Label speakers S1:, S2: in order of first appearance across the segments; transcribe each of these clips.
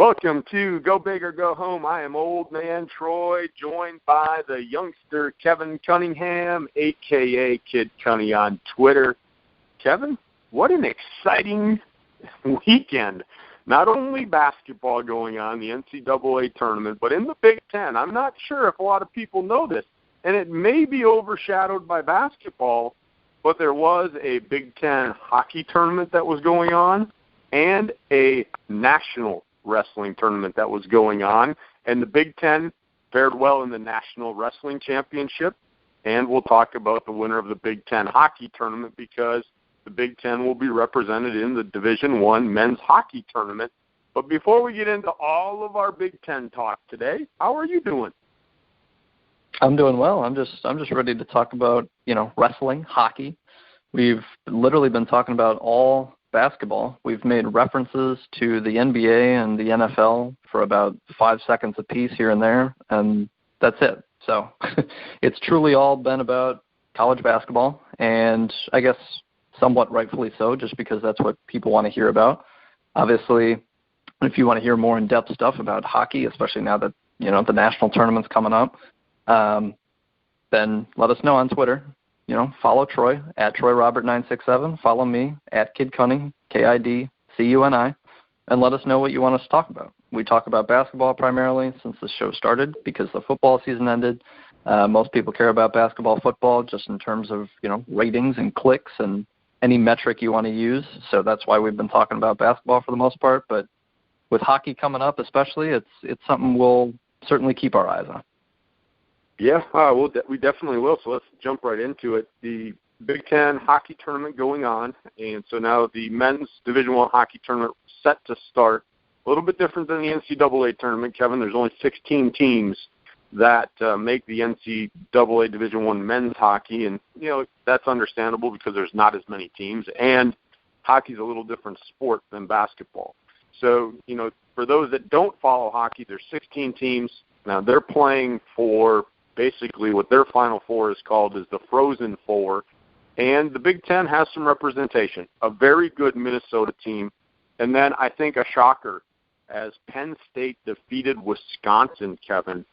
S1: Welcome to Go Big or Go Home. I am Old Man Troy, joined by the youngster Kevin Cunningham, a.k.a. Kid Cunny on Twitter. Kevin, what an exciting weekend. Not only basketball going on, the NCAA tournament, but in the Big Ten. I'm not sure if a lot of people know this, and it may be overshadowed by basketball, but there was a Big Ten hockey tournament that was going on and a national wrestling tournament that was going on, and the Big Ten fared well in the National Wrestling Championship, and we'll talk about the winner of the Big Ten hockey tournament because the Big Ten will be represented in the Division I men's hockey tournament. But before we get into all of our Big Ten talk today, how are you doing?
S2: I'm doing well. I'm just ready to talk about, wrestling, hockey. We've literally been talking about all basketball. We've made references to the NBA and the NFL for about 5 seconds apiece here and there, and that's it. So it's truly all been about college basketball, and I guess somewhat rightfully so, just because that's what people want to hear about. Obviously, if you want to hear more in-depth stuff about hockey, especially now that, the national tournament's coming up, then let us know on Twitter. Follow Troy, at TroyRobert967. Follow me, at KidCunning, KIDCUNI, and let us know what you want us to talk about. We talk about basketball primarily since the show started because the football season ended. Most people care about basketball, football, just in terms of, ratings and clicks and any metric you want to use. So that's why we've been talking about basketball for the most part. But with hockey coming up especially, it's something we'll certainly keep our eyes on.
S1: Yeah, we definitely will. So let's jump right into it. The Big Ten hockey tournament going on, and so now the men's Division I hockey tournament set to start. A little bit different than the NCAA tournament, Kevin. There's only 16 teams that make the NCAA Division I men's hockey, and that's understandable because there's not as many teams, and hockey's a little different sport than basketball. So for those that don't follow hockey, there's 16 teams. Now they're playing for basically what their Final Four is called is the Frozen Four, and the Big Ten has some representation. A very good Minnesota team, and then I think a shocker as Penn State defeated Wisconsin, Kevin,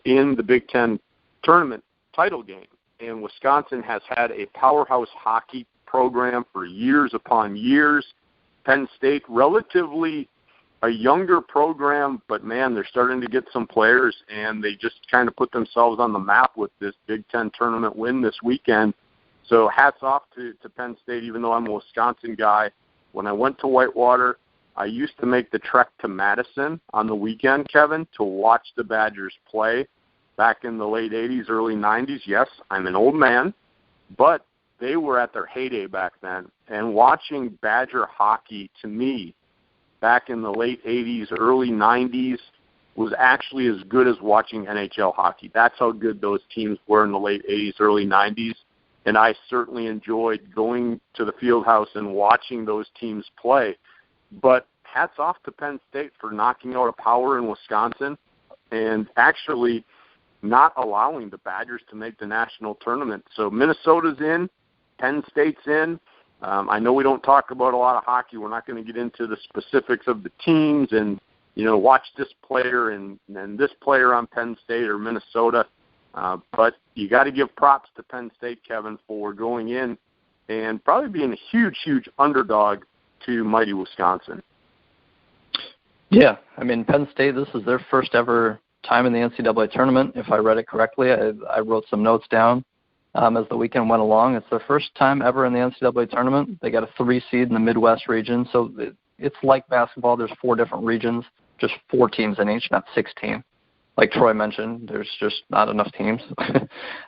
S1: in the Big Ten tournament title game. And Wisconsin has had a powerhouse hockey program for years upon years. Penn State, relatively a younger program, but, man, they're starting to get some players, and they just kind of put themselves on the map with this Big Ten tournament win this weekend. So hats off to Penn State, even though I'm a Wisconsin guy. When I went to Whitewater, I used to make the trek to Madison on the weekend, Kevin, to watch the Badgers play back in the late 80s, early 90s. Yes, I'm an old man, but they were at their heyday back then. And watching Badger hockey, to me, back in the late 80s, early 90s, was actually as good as watching NHL hockey. That's how good those teams were in the late 80s, early 90s. And I certainly enjoyed going to the field house and watching those teams play. But hats off to Penn State for knocking out a power in Wisconsin and actually not allowing the Badgers to make the national tournament. So Minnesota's in, Penn State's in. I know we don't talk about a lot of hockey. We're not going to get into the specifics of the teams and, watch this player and this player on Penn State or Minnesota. But you got to give props to Penn State, Kevin, for going in and probably being a huge, huge underdog to mighty Wisconsin.
S2: Yeah, Penn State, this is their first ever time in the NCAA tournament. If I read it correctly, I wrote some notes down as the weekend went along. It's their first time ever in the NCAA tournament. They got a 3 seed in the Midwest region, so it's like basketball. There's 4 different regions, just 4 teams in each, not 16. Like Troy mentioned, there's just not enough teams,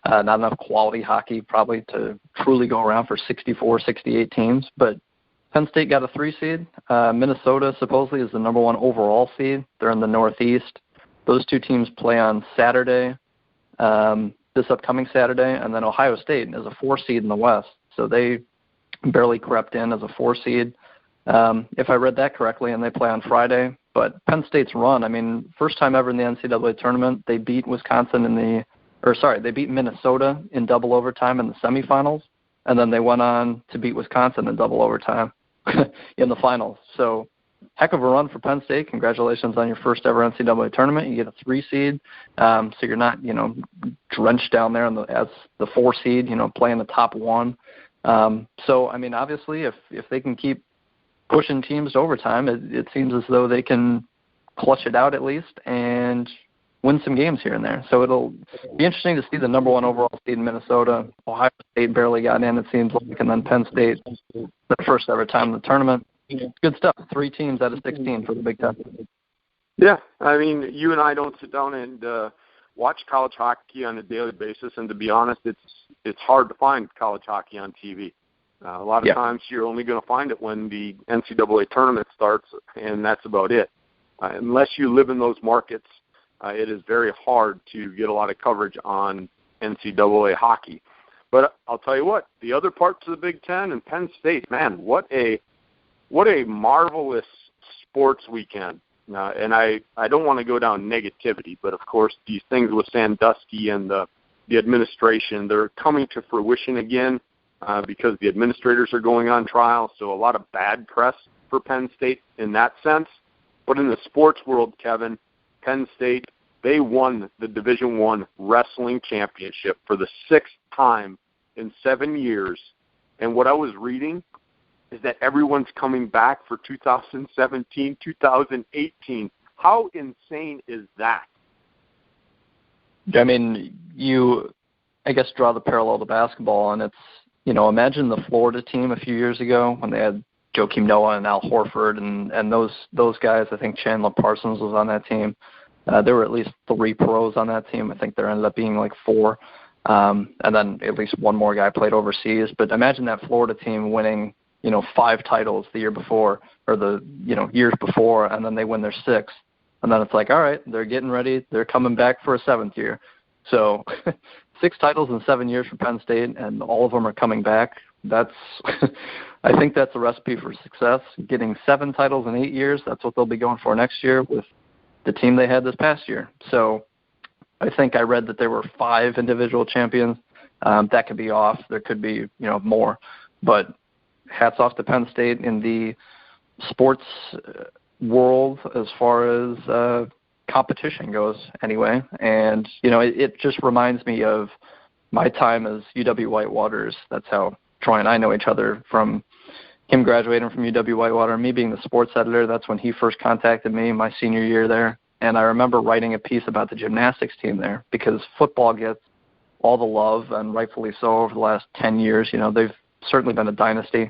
S2: not enough quality hockey probably to truly go around for 64, 68 teams. But Penn State got a 3 seed. Minnesota supposedly is the number 1 overall seed. They're in the Northeast. Those 2 teams play on Saturday, this upcoming Saturday, and then Ohio State is a 4 seed in the West. So they barely crept in as a 4 seed, if I read that correctly, and they play on Friday. But Penn State's run, first time ever in the NCAA tournament, they beat they beat Minnesota in double overtime in the semifinals, and then they went on to beat Wisconsin in double overtime in the finals. So heck of a run for Penn State. Congratulations on your first ever NCAA tournament. You get a 3 seed, so you're not, drenched down there as the 4 seed, playing the top 1. So, I mean, obviously, if they can keep pushing teams to overtime, it seems as though they can clutch it out at least and win some games here and there. So it'll be interesting to see the number 1 overall seed in Minnesota. Ohio State barely got in, it seems like, and then Penn State, the first ever time in the tournament. Good stuff. 3 teams out of 16 for the Big Ten.
S1: Yeah, I mean, you and I don't sit down and watch college hockey on a daily basis, and to be honest, it's hard to find college hockey on TV. A lot of times you're only going to find it when the NCAA tournament starts, and that's about it. Unless you live in those markets, it is very hard to get a lot of coverage on NCAA hockey. But I'll tell you what, the other parts of the Big Ten and Penn State, man, what a marvelous sports weekend. And I don't want to go down negativity, but of course these things with Sandusky and the administration, they're coming to fruition again because the administrators are going on trial. So a lot of bad press for Penn State in that sense. But in the sports world, Kevin, Penn State, they won the Division I wrestling championship for the 6th time in 7 years. And what I was reading is that everyone's coming back for 2017, 2018. How insane is that?
S2: I mean, I guess, draw the parallel to basketball, and it's, imagine the Florida team a few years ago when they had Joakim Noah and Al Horford and those guys. I think Chandler Parsons was on that team. There were at least 3 pros on that team. I think there ended up being like 4. And then at least 1 more guy played overseas. But imagine that Florida team winning, 5 titles the year before, or the, years before, and then they win their 6th. And then it's like, all right, they're getting ready. They're coming back for a 7th year. So 6 titles in 7 years for Penn State, and all of them are coming back. That's, I think that's a recipe for success. Getting 7 titles in 8 years, that's what they'll be going for next year with the team they had this past year. So I think I read that there were 5 individual champions. That could be off. There could be, more. But hats off to Penn State in the sports world as far as competition goes anyway. And, it just reminds me of my time as UW Whitewaters. That's how Troy and I know each other, from him graduating from UW Whitewater, me being the sports editor. That's when he first contacted me my senior year there. And I remember writing a piece about the gymnastics team there because football gets all the love, and rightfully so, over the last 10 years. They've certainly been a dynasty.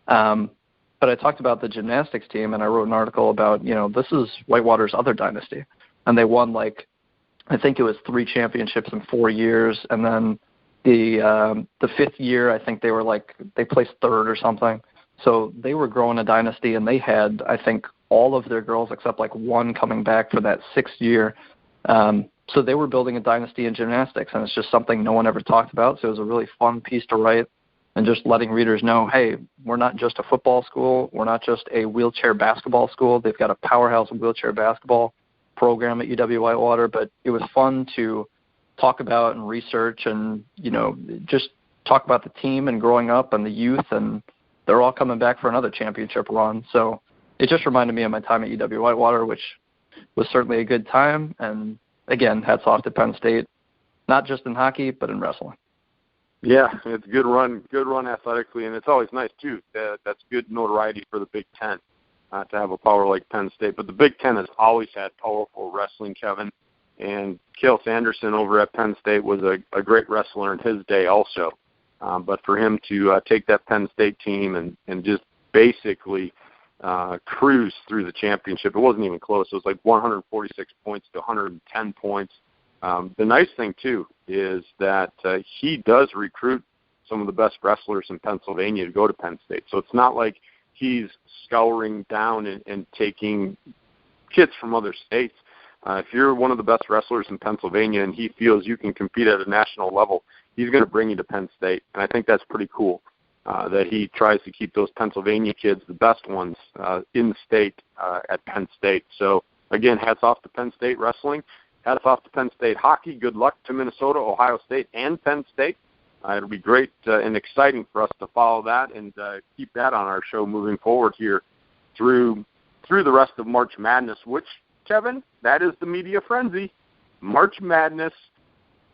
S2: But I talked about the gymnastics team, and I wrote an article about, this is Whitewater's other dynasty. And they won, I think it was 3 championships in 4 years. And then the 5th year, I think they placed 3rd or something. So they were growing a dynasty, and they had, I think, all of their girls except 1 coming back for that 6th year. So they were building a dynasty in gymnastics, and it's just something no one ever talked about. So it was a really fun piece to write, and just letting readers know, hey, we're not just a football school. We're not just a wheelchair basketball school. They've got a powerhouse wheelchair basketball program at UW Whitewater. But it was fun to talk about and research and, just talk about the team and growing up and the youth, and they're all coming back for another championship run. So it just reminded me of my time at UW Whitewater, which was certainly a good time. And, again, hats off to Penn State, not just in hockey, but in wrestling.
S1: Yeah, it's a good run athletically, and it's always nice, too. That's good notoriety for the Big Ten to have a power like Penn State. But the Big Ten has always had powerful wrestling, Kevin. And Cale Sanderson over at Penn State was a great wrestler in his day also. But for him to take that Penn State team and just basically cruise through the championship, it wasn't even close. It was 146 points to 110 points. The nice thing, too, is that he does recruit some of the best wrestlers in Pennsylvania to go to Penn State. So it's not like he's scouring down and taking kids from other states. If you're one of the best wrestlers in Pennsylvania and he feels you can compete at a national level, he's going to bring you to Penn State. And I think that's pretty cool that he tries to keep those Pennsylvania kids, the best ones, in the state at Penn State. So, again, hats off to Penn State wrestling. Hats off to Penn State hockey. Good luck to Minnesota, Ohio State, and Penn State. It'll be great and exciting for us to follow that and keep that on our show moving forward here through through the rest of March Madness, which, Kevin, that is the media frenzy. March Madness,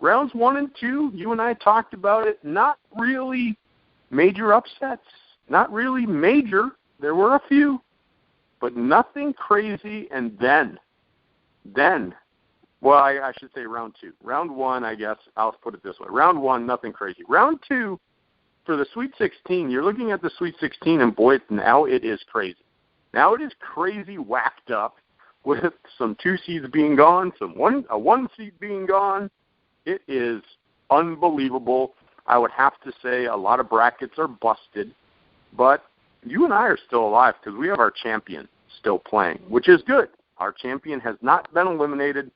S1: rounds 1 and 2, you and I talked about it, not really major upsets, not really major. There were a few, but nothing crazy. And then, well, I should say round 2. Round 1, I guess, I'll put it this way. Round 1, nothing crazy. Round 2, for the Sweet 16, you're looking at the Sweet 16, and boy, now it is crazy. Now it is crazy whacked up with some 2 seeds being gone, a 1 seed being gone. It is unbelievable. I would have to say a lot of brackets are busted, but you and I are still alive because we have our champion still playing, which is good. Our champion has not been eliminated.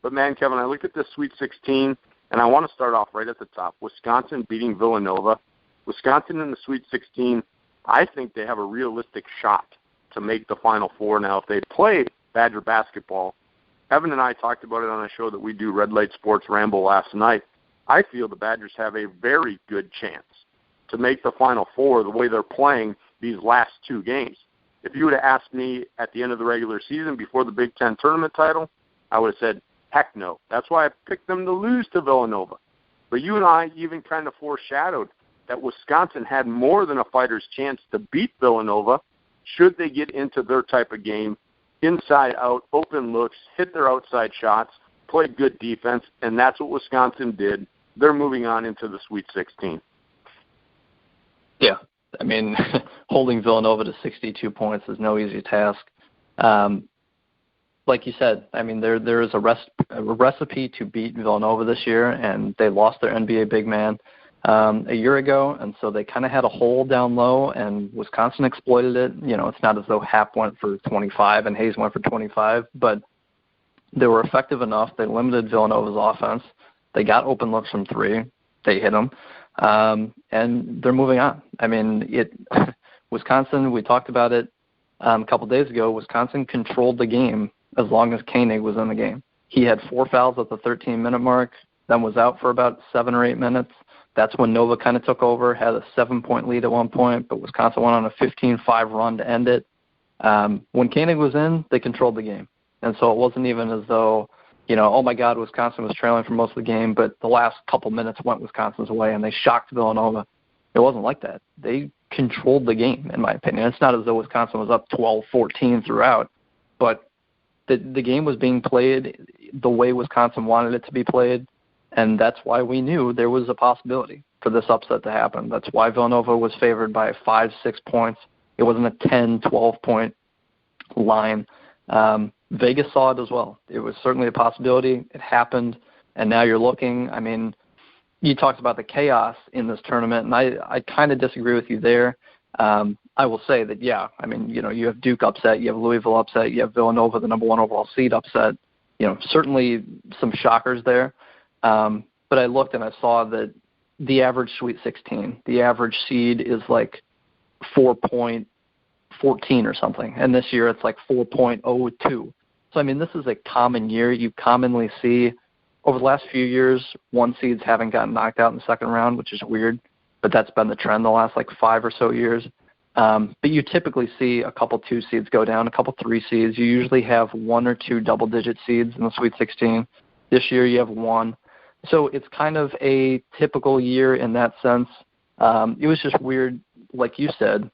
S1: But, man, Kevin, I look at this Sweet 16, and I want to start off right at the top. Wisconsin beating Villanova. Wisconsin in the Sweet 16, I think they have a realistic shot to make the Final Four. Now, if they play Badger basketball, Evan and I talked about it on a show that we do, Red Light Sports Ramble, last night. I feel the Badgers have a very good chance to make the Final Four the way they're playing these last 2 games. If you would have asked me at the end of the regular season before the Big Ten tournament title, I would have said, heck no. That's why I picked them to lose to Villanova. But you and I even kind of foreshadowed that Wisconsin had more than a fighter's chance to beat Villanova should they get into their type of game, inside out, open looks, hit their outside shots, play good defense, and that's what Wisconsin did. They're moving on into the Sweet 16.
S2: Yeah, I mean, holding Villanova to 62 points is no easy task. Like you said, I mean, there is a recipe to beat Villanova this year, and they lost their NBA big man a year ago, and so they kind of had a hole down low, and Wisconsin exploited it. You know, it's not as though Happ went for 25 and Hayes went for 25, but they were effective enough. They limited Villanova's offense. They got open looks from 3. They hit them, and they're moving on. I mean, Wisconsin, we talked about it a couple days ago. Wisconsin controlled the game as long as Koenig was in the game. He had 4 fouls at the 13-minute mark, then was out for about 7 or 8 minutes. That's when Nova kind of took over, had a 7-point lead at one point, but Wisconsin went on a 15-5 run to end it. When Koenig was in, they controlled the game. And so it wasn't even as though, you know, oh, my God, Wisconsin was trailing for most of the game, but the last couple minutes went Wisconsin's way, and they shocked Villanova. It wasn't like that. They controlled the game, in my opinion. It's not as though Wisconsin was up 12-14 throughout, but the game was being played the way Wisconsin wanted it to be played, and that's why we knew there was a possibility for this upset to happen. That's why Villanova was favored by 5-6 points. It wasn't a 10, 12-point line. Vegas saw it as well. It was certainly a possibility. It happened, and now you're looking. I mean, you talked about the chaos in this tournament, and I kind of disagree with you there. I will say that, yeah, I mean, you know, you have Duke upset, you have Louisville upset, you have Villanova, the number 1 overall seed, upset. You know, certainly some shockers there. But I looked and I saw that the average Sweet 16, the average seed is like 4.14 or something. And this year it's like 4.02. So, I mean, this is a common year. You commonly see over the last few years, 1 seeds haven't gotten knocked out in the second round, which is weird. But that's been the trend the last like 5 or so years. But you typically see a couple 2 seeds go down, a couple 3 seeds. You usually have 1 or 2 double-digit seeds in the Sweet 16. This year you have 1. So it's kind of a typical year in that sense. It was just weird, like you said,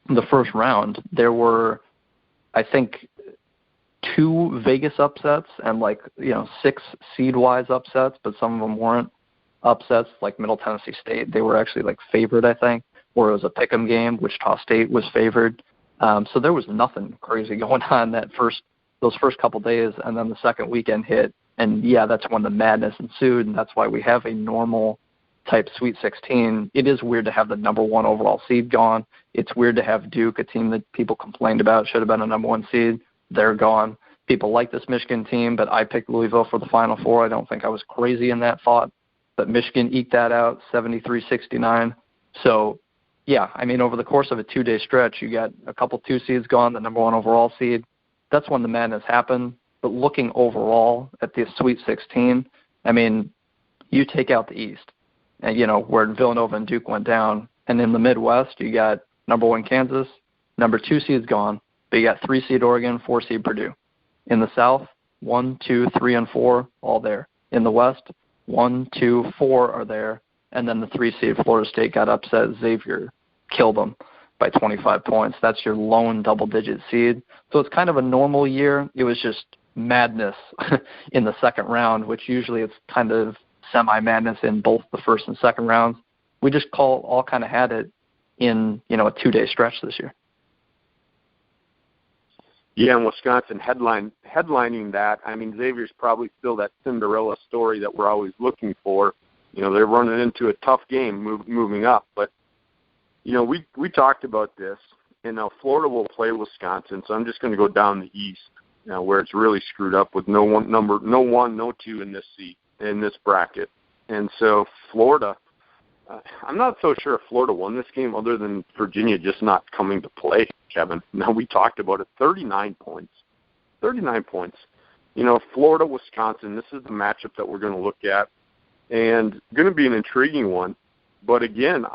S2: the first round. There were, I think, 2 Vegas upsets and 6 seed-wise upsets, but some of them weren't upsets, like Middle Tennessee State. They were actually favored, I think, or it was a pick'em game. Wichita State was favored. So there was nothing crazy going on those first couple days, and then the second weekend hit. And, yeah, that's when the madness ensued, and that's why we have a normal-type Sweet 16. It is weird to have the number 1 overall seed gone. It's weird to have Duke, a team that people complained about should have been a number 1 seed. They're gone. People like this Michigan team, but I picked Louisville for the Final Four. I don't think I was crazy in that thought. But Michigan eked that out, 73-69. So, yeah, I mean, over the course of a 2-day stretch, you got a couple 2 seeds gone, the number 1 overall seed. That's when the madness happened. But looking overall at the Sweet 16, I mean, you take out the East, and, you know, where Villanova and Duke went down. And in the Midwest, you got number 1 Kansas, number 2 seeds gone, But you got 3 seed Oregon, 4 seed Purdue. In the South, 1, 2, 3, and 4, all there. In the West, 1, 2, 4 are there. And then the 3 seed Florida State got upset. Xavier killed them by 25 points. That's your lone double-digit seed. So it's kind of a normal year. It was just madness in the second round, which usually it's kind of semi-madness in both the first and second rounds. We just all kind of had it in, a 2-day stretch this year.
S1: Yeah, and Wisconsin headlining that. I mean, Xavier's probably still that Cinderella story that we're always looking for. They're running into a tough game moving up. But, we talked about this. And now Florida will play Wisconsin, so I'm just going to go down the East, where it's really screwed up with no 1, no 2 in this bracket. And so Florida, I'm not so sure if Florida won this game other than Virginia just not coming to play, Kevin. Now, we talked about it, 39 points. 39 points. Florida, Wisconsin, this is the matchup that we're going to look at, and going to be an intriguing one. But, again,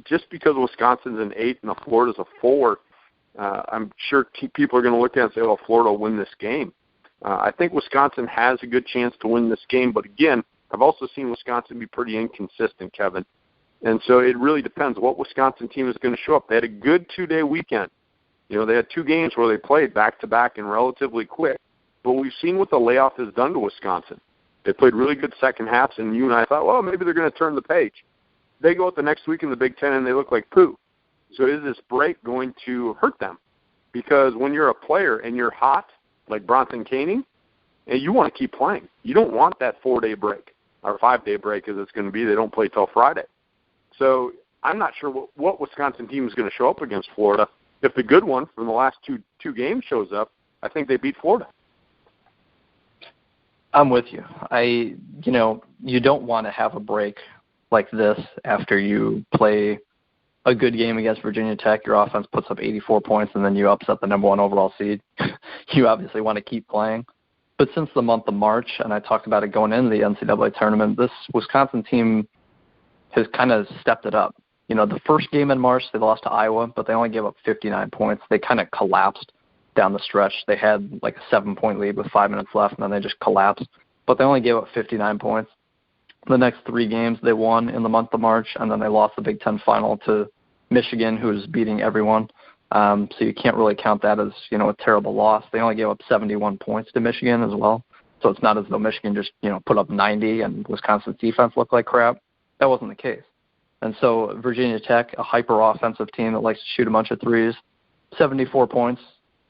S1: just because Wisconsin's an 8 and Florida's a 4, I'm sure people are going to look at it and say, Florida will win this game. I think Wisconsin has a good chance to win this game, but, again, I've also seen Wisconsin be pretty inconsistent, Kevin. And so it really depends what Wisconsin team is going to show up. They had a good 2-day weekend. They had 2 games where they played back-to-back and relatively quick. But we've seen what the layoff has done to Wisconsin. They played really good second halves, and you and I thought, maybe they're going to turn the page. They go out the next week in the Big Ten, and they look like poo. So is this break going to hurt them? Because when you're a player and you're hot, like Bronson Koenig, and you want to keep playing. You don't want that 4-day break, or 5-day break as it's going to be. They don't play till Friday. So I'm not sure what Wisconsin team is going to show up against Florida. If the good one from the last two games shows up, I think they beat Florida.
S2: I'm with you. You don't want to have a break like this after you play a good game against Virginia Tech. Your offense puts up 84 points, and then you upset the number 1 overall seed. You obviously want to keep playing. But since the month of March, and I talked about it going into the NCAA tournament, this Wisconsin team has kind of stepped it up. The first game in March, they lost to Iowa, but they only gave up 59 points. They kind of collapsed down the stretch. They had like a 7-point lead with 5 minutes left, and then they just collapsed. But they only gave up 59 points. The next 3 games they won in the month of March, and then they lost the Big Ten final to Michigan, who's beating everyone. So you can't really count that as, a terrible loss. They only gave up 71 points to Michigan as well. So it's not as though Michigan just, put up 90 and Wisconsin's defense looked like crap. That wasn't the case. And so Virginia Tech, a hyper-offensive team that likes to shoot a bunch of threes, 74 points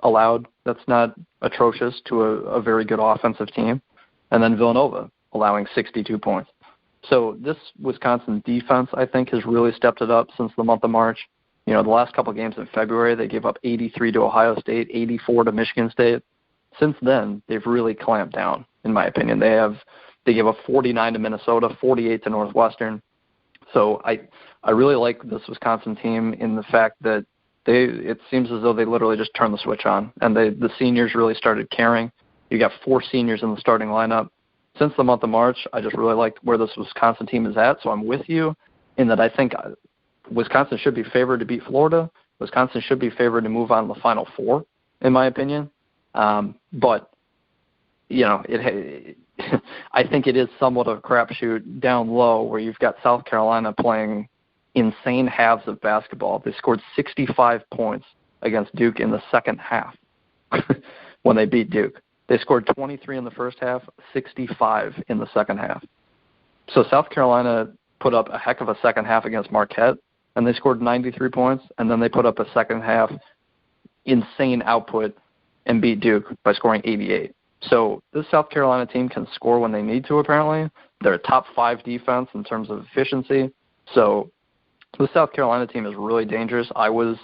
S2: allowed. That's not atrocious to a very good offensive team. And then Villanova allowing 62 points. So this Wisconsin defense, I think, has really stepped it up since the month of March. The last couple of games in February, they gave up 83 to Ohio State, 84 to Michigan State. Since then, they've really clamped down, in my opinion. They gave up 49 to Minnesota, 48 to Northwestern. So I really like this Wisconsin team in the fact that it seems as though they literally just turned the switch on, and the seniors really started caring. You got 4 seniors in the starting lineup. Since the month of March, I just really liked where this Wisconsin team is at, so I'm with you in that I think Wisconsin should be favored to beat Florida. Wisconsin should be favored to move on to the Final Four, in my opinion. But, I think it is somewhat of a crapshoot down low where you've got South Carolina playing insane halves of basketball. They scored 65 points against Duke in the second half when they beat Duke. They scored 23 in the first half, 65 in the second half. So South Carolina put up a heck of a second half against Marquette, and they scored 93 points, and then they put up a second half insane output and beat Duke by scoring 88. So this South Carolina team can score when they need to, apparently. They're a top 5 defense in terms of efficiency. So the South Carolina team is really dangerous. I was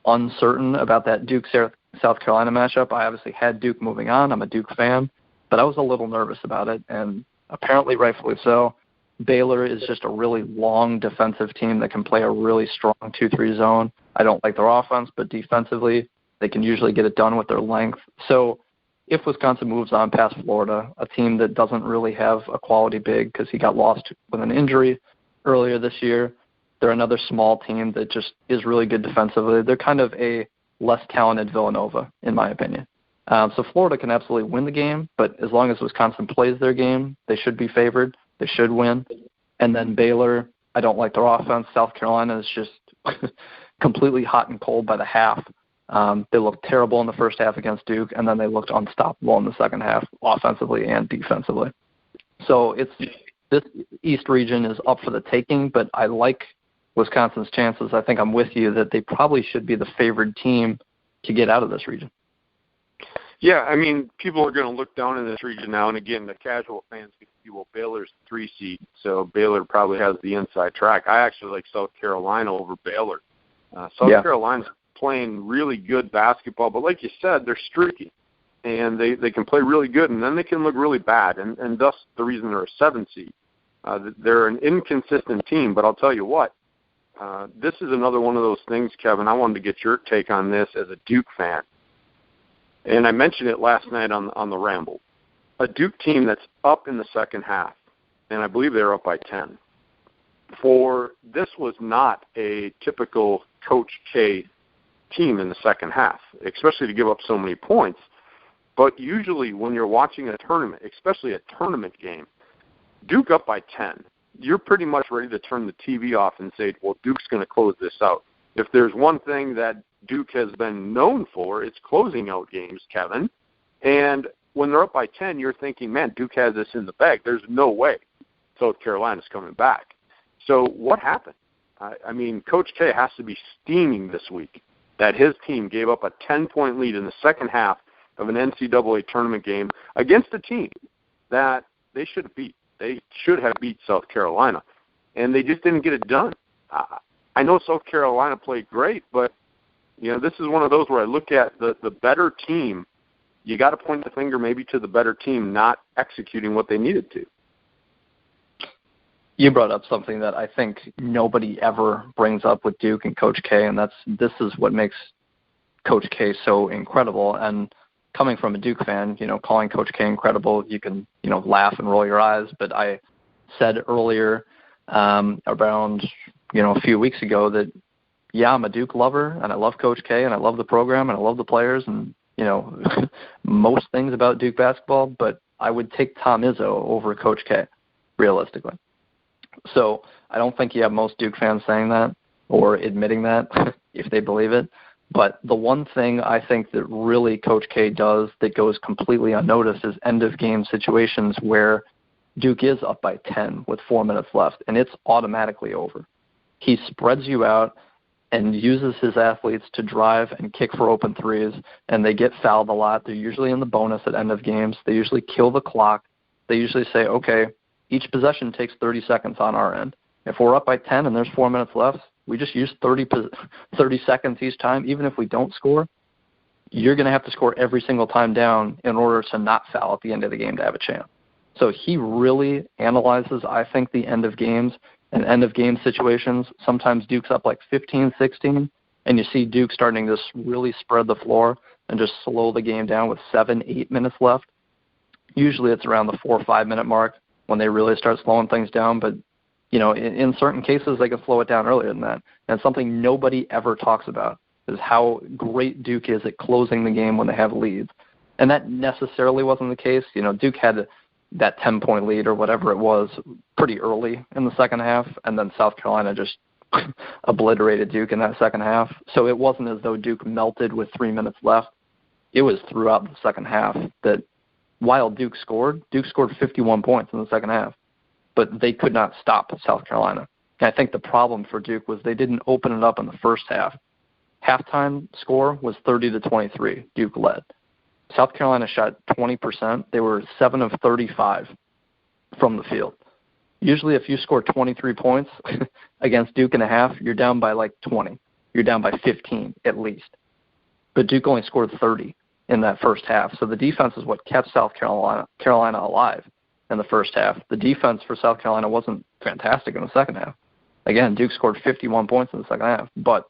S2: uncertain about that Duke-South Carolina matchup. I obviously had Duke moving on. I'm a Duke fan. But I was a little nervous about it, and apparently rightfully so. Baylor is just a really long defensive team that can play a really strong 2-3 zone. I don't like their offense, but defensively, they can usually get it done with their length. So if Wisconsin moves on past Florida, a team that doesn't really have a quality big because he got lost with an injury earlier this year, they're another small team that just is really good defensively. They're kind of a less talented Villanova, in my opinion. So Florida can absolutely win the game, but as long as Wisconsin plays their game, they should be favored. They should win. And then Baylor, I don't like their offense. South Carolina is just completely hot and cold by the half. They looked terrible in the first half against Duke, and then they looked unstoppable in the second half, offensively and defensively. So this East region is up for the taking, but I like Wisconsin's chances. I think I'm with you that they probably should be the favored team to get out of this region.
S1: Yeah, I mean, people are going to look down in this region now, and again, the casual fans can see, well, Baylor's 3 seed, so Baylor probably has the inside track. I actually like South Carolina over Baylor. South Carolina's playing really good basketball, but like you said, they're streaky, and they can play really good, and then they can look really bad, and thus the reason they're a 7 seed. They're an inconsistent team, but I'll tell you what, this is another one of those things, Kevin, I wanted to get your take on this as a Duke fan. And I mentioned it last night on the Ramble. A Duke team that's up in the second half, and I believe they're up by 10. This was not a typical Coach K team in the second half, especially to give up so many points. But usually when you're watching a tournament, especially a tournament game, Duke up by 10, you're pretty much ready to turn the TV off and say, well, Duke's going to close this out. If there's one thing that Duke has been known for, it's closing out games, Kevin. And when they're up by 10, you're thinking, man, Duke has this in the bag. There's no way South Carolina's coming back. So what happened? I mean, Coach K has to be steaming this week that his team gave up a 10-point lead in the second half of an NCAA tournament game against a team that they should have beat. They should have beat South Carolina, and they just didn't get it done. I know South Carolina played great, but you know, this is one of those where I look at the better team. You got to point the finger maybe to the better team not executing what they needed to.
S2: You brought up something that I think nobody ever brings up with Duke and Coach K, and this is what makes Coach K so incredible. And coming from a Duke fan, you know, calling Coach K incredible, you can, you know, laugh and roll your eyes. But I said earlier around, you know, a few weeks ago that, yeah, I'm a Duke lover, and I love Coach K, and I love the program, and I love the players, and, you know, most things about Duke basketball, but I would take Tom Izzo over Coach K, realistically. So I don't think you have most Duke fans saying that or admitting that if they believe it. But the one thing I think that really Coach K does that goes completely unnoticed is end-of-game situations where Duke is up by 10 with 4 minutes left, and it's automatically over. He spreads you out and uses his athletes to drive and kick for open threes, and they get fouled a lot. They're usually in the bonus at end of games. They usually kill the clock. They usually say, okay, each possession takes 30 seconds on our end. If we're up by 10 and there's 4 minutes left, we just use 30 seconds each time. Even if we don't score, you're going to have to score every single time down in order to not foul at the end of the game to have a chance. So he really analyzes, I think, the end of games and end-of-game situations. Sometimes Duke's up like 15, 16, and you see Duke starting to really spread the floor and just slow the game down with 7, 8 minutes left. Usually it's around the 4 or 5 minute mark when they really start slowing things down, but you know, in certain cases they can slow it down earlier than that. And something nobody ever talks about is how great Duke is at closing the game when they have leads. And that necessarily wasn't the case. You know, Duke had that 10-point lead or whatever it was pretty early in the second half, and then South Carolina just obliterated Duke in that second half. So it wasn't as though Duke melted with 3 minutes left. It was throughout the second half that while Duke scored 51 points in the second half, but they could not stop South Carolina. And I think the problem for Duke was they didn't open it up in the first half. Halftime score was 30-23. Duke led. South Carolina shot 20%. They were 7 of 35 from the field. Usually if you score 23 points against Duke in a half, you're down by like 20. You're down by 15 at least. But Duke only scored 30 in that first half. So the defense is what kept South Carolina alive in the first half. The defense for South Carolina wasn't fantastic in the second half. Again, Duke scored 51 points in the second half. But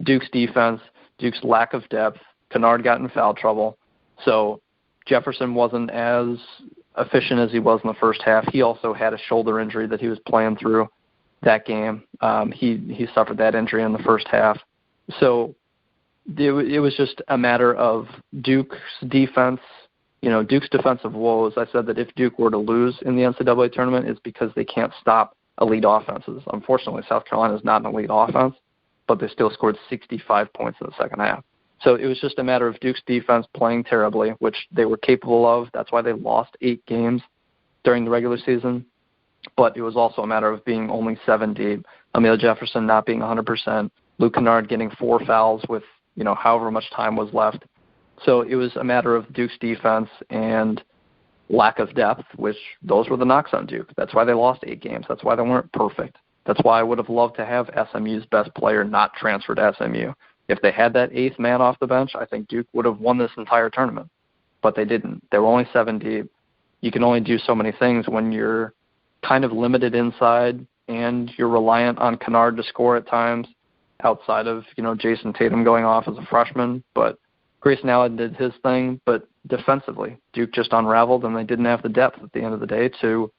S2: Duke's defense, Duke's lack of depth, Kennard got in foul trouble. So Jefferson wasn't as efficient as he was in the first half. He also had a shoulder injury that he was playing through that game. He suffered that injury in the first half. So It was just a matter of Duke's defense. Duke's defensive woes. I said that if Duke were to lose in the NCAA tournament, it's because they can't stop elite offenses. Unfortunately, South Carolina is not an elite offense, but they still scored 65 points in the second half. So it was just a matter of Duke's defense playing terribly, which they were capable of. That's why they lost 8 games during the regular season. But it was also a matter of being only 7 deep, Emil Jefferson not being 100%, Luke Kennard getting 4 fouls with, however much time was left. So it was a matter of Duke's defense and lack of depth, which those were the knocks on Duke. That's why they lost 8 games. That's why they weren't perfect. That's why I would have loved to have SMU's best player not transfer to SMU. If they had that 8th man off the bench, I think Duke would have won this entire tournament. But they didn't. They were only 7 deep. You can only do so many things when you're kind of limited inside and you're reliant on Kennard to score at times outside of, Jason Tatum going off as a freshman. But Grayson Allen did his thing. But defensively, Duke just unraveled, and they didn't have the depth at the end of the day to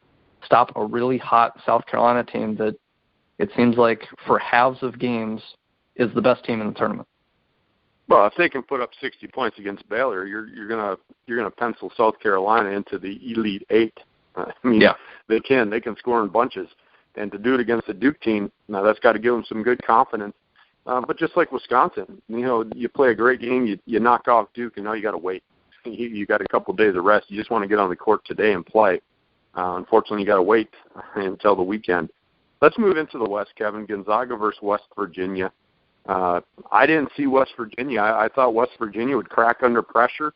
S2: stop a really hot South Carolina team that it seems like for halves of games is the best team in the tournament.
S1: Well, if they can put up 60 points against Baylor, you're gonna pencil South Carolina into the Elite 8. I mean,
S2: yeah.
S1: They can score in bunches, and to do it against a Duke team, now that's got to give them some good confidence. But just like Wisconsin, you play a great game, you knock off Duke, and now you got to wait. You got a couple of days of rest. You just want to get on the court today and play. Unfortunately, you got to wait until the weekend. Let's move into the West, Kevin. Gonzaga versus West Virginia. I didn't see West Virginia. I thought West Virginia would crack under pressure.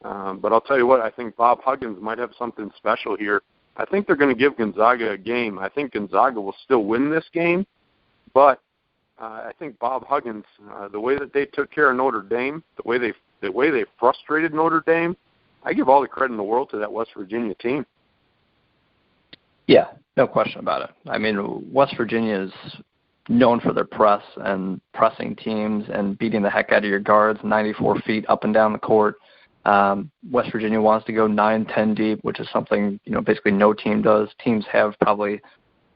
S1: But I'll tell you what, I think Bob Huggins might have something special here. I think they're going to give Gonzaga a game. I think Gonzaga will still win this game. But I think Bob Huggins, the way that they took care of Notre Dame, the way they frustrated Notre Dame, I give all the credit in the world to that West Virginia team.
S2: Yeah, no question about it. I mean, West Virginia is known for their press and pressing teams and beating the heck out of your guards, 94 feet up and down the court. West Virginia wants to go 9-10 deep, which is something, basically no team does. Teams have probably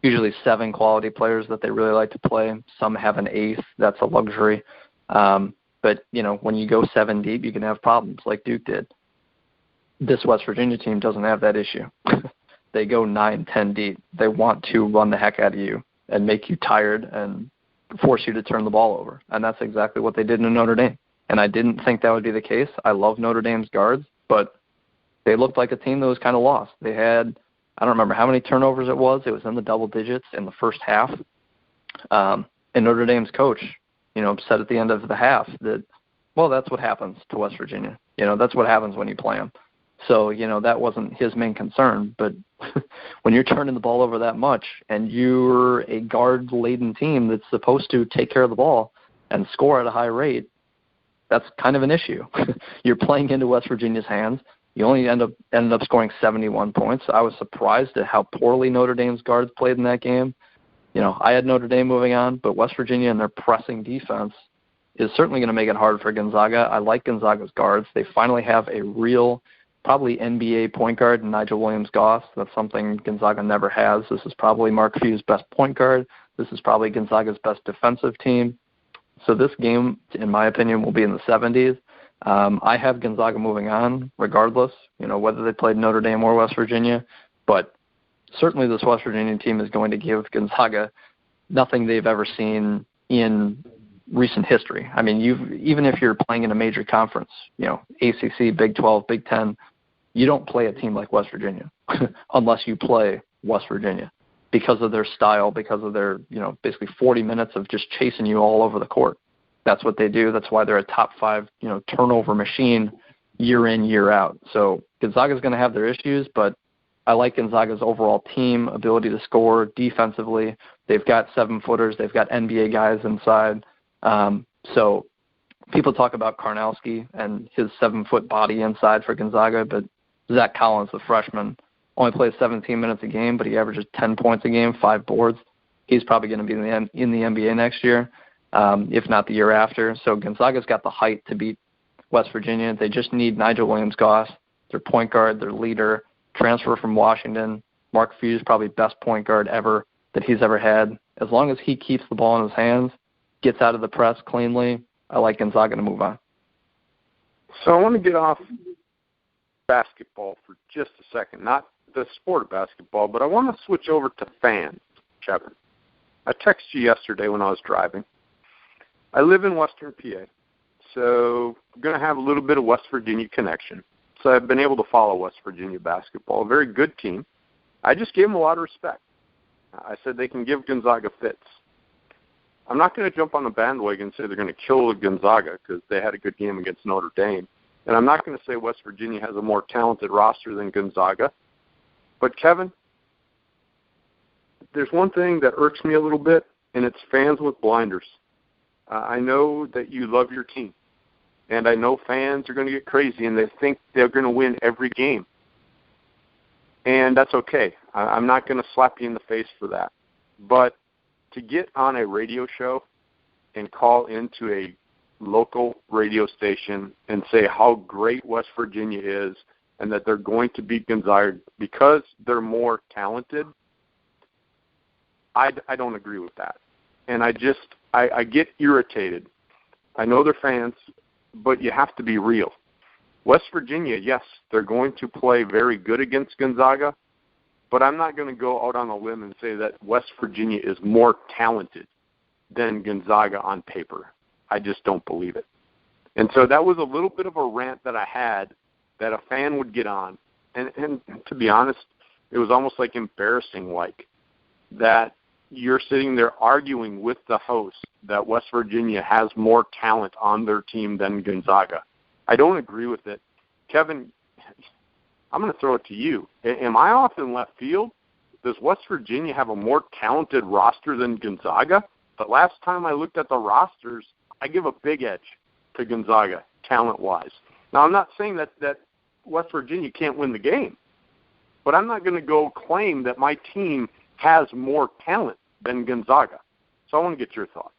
S2: usually 7 quality players that they really like to play. Some have an 8th. That's a luxury. But, when you go 7 deep, you can have problems like Duke did. This West Virginia team doesn't have that issue. They go 9-10 deep. They want to run the heck out of you and make you tired and force you to turn the ball over. And that's exactly what they did in Notre Dame. And I didn't think that would be the case. I love Notre Dame's guards, but they looked like a team that was kind of lost. They had, I don't remember how many turnovers it was. It was in the double digits in the first half. And Notre Dame's coach, said at the end of the half that, well, that's what happens to West Virginia. That's what happens when you play them. So, that wasn't his main concern. But when you're turning the ball over that much and you're a guard-laden team that's supposed to take care of the ball and score at a high rate, that's kind of an issue. You're playing into West Virginia's hands. You only ended up scoring 71 points. I was surprised at how poorly Notre Dame's guards played in that game. I had Notre Dame moving on, but West Virginia and their pressing defense is certainly going to make it hard for Gonzaga. I like Gonzaga's guards. They finally have a real, probably NBA point guard in Nigel Williams-Goss. That's something Gonzaga never has. This is probably Mark Few's best point guard. This is probably Gonzaga's best defensive team. So this game, in my opinion, will be in the 70s. I have Gonzaga moving on regardless, whether they played Notre Dame or West Virginia. But certainly this West Virginia team is going to give Gonzaga nothing they've ever seen in recent history. I mean, even if you're playing in a major conference, ACC, Big 12, Big 10, you don't play a team like West Virginia unless you play West Virginia because of their style, because of their, basically 40 minutes of just chasing you all over the court. That's what they do. That's why they're a top 5, turnover machine year in, year out. So Gonzaga's going to have their issues, but I like Gonzaga's overall team ability to score defensively. They've got 7-footers. They've got NBA guys inside. So people talk about Karnowski and his 7-foot body inside for Gonzaga, but Zach Collins, the freshman, only plays 17 minutes a game, but he averages 10 points a game, 5 boards. He's probably going to be in the NBA next year, if not the year after. So Gonzaga's got the height to beat West Virginia. They just need Nigel Williams-Goss, their point guard, their leader, transfer from Washington. Mark Few's probably best point guard that he's ever had. As long as he keeps the ball in his hands, gets out of the press cleanly, I like Gonzaga to move on.
S1: So I want to get off basketball for just a second, not the sport of basketball, but I want to switch over to fans, Kevin. I texted you yesterday when I was driving. I live in Western PA, so I'm going to have a little bit of West Virginia connection. So I've been able to follow West Virginia basketball, a very good team. I just gave them a lot of respect. I said they can give Gonzaga fits. I'm not going to jump on the bandwagon and say they're going to kill Gonzaga because they had a good game against Notre Dame. And I'm not going to say West Virginia has a more talented roster than Gonzaga. But, Kevin, there's one thing that irks me a little bit, and it's fans with blinders. I know that you love your team, and I know fans are going to get crazy, and they think they're going to win every game. And that's okay. I'm not going to slap you in the face for that. But to get on a radio show and call into a local radio station and say how great West Virginia is and that they're going to beat Gonzaga because they're more talented, I don't agree with that. And I get irritated. I know they're fans, but you have to be real. West Virginia, yes, they're going to play very good against Gonzaga, but I'm not going to go out on a limb and say that West Virginia is more talented than Gonzaga on paper. I just don't believe it. And so that was a little bit of a rant that I had that a fan would get on. And to be honest, it was almost like embarrassing, like that you're sitting there arguing with the host that West Virginia has more talent on their team than Gonzaga. I don't agree with it. Kevin, I'm going to throw it to you. Am I off in left field? Does West Virginia have a more talented roster than Gonzaga? The last time I looked at the rosters, I give a big edge to Gonzaga, talent-wise. Now, I'm not saying that West Virginia can't win the game, but I'm not going to go claim that my team has more talent than Gonzaga. So I want to get your thoughts.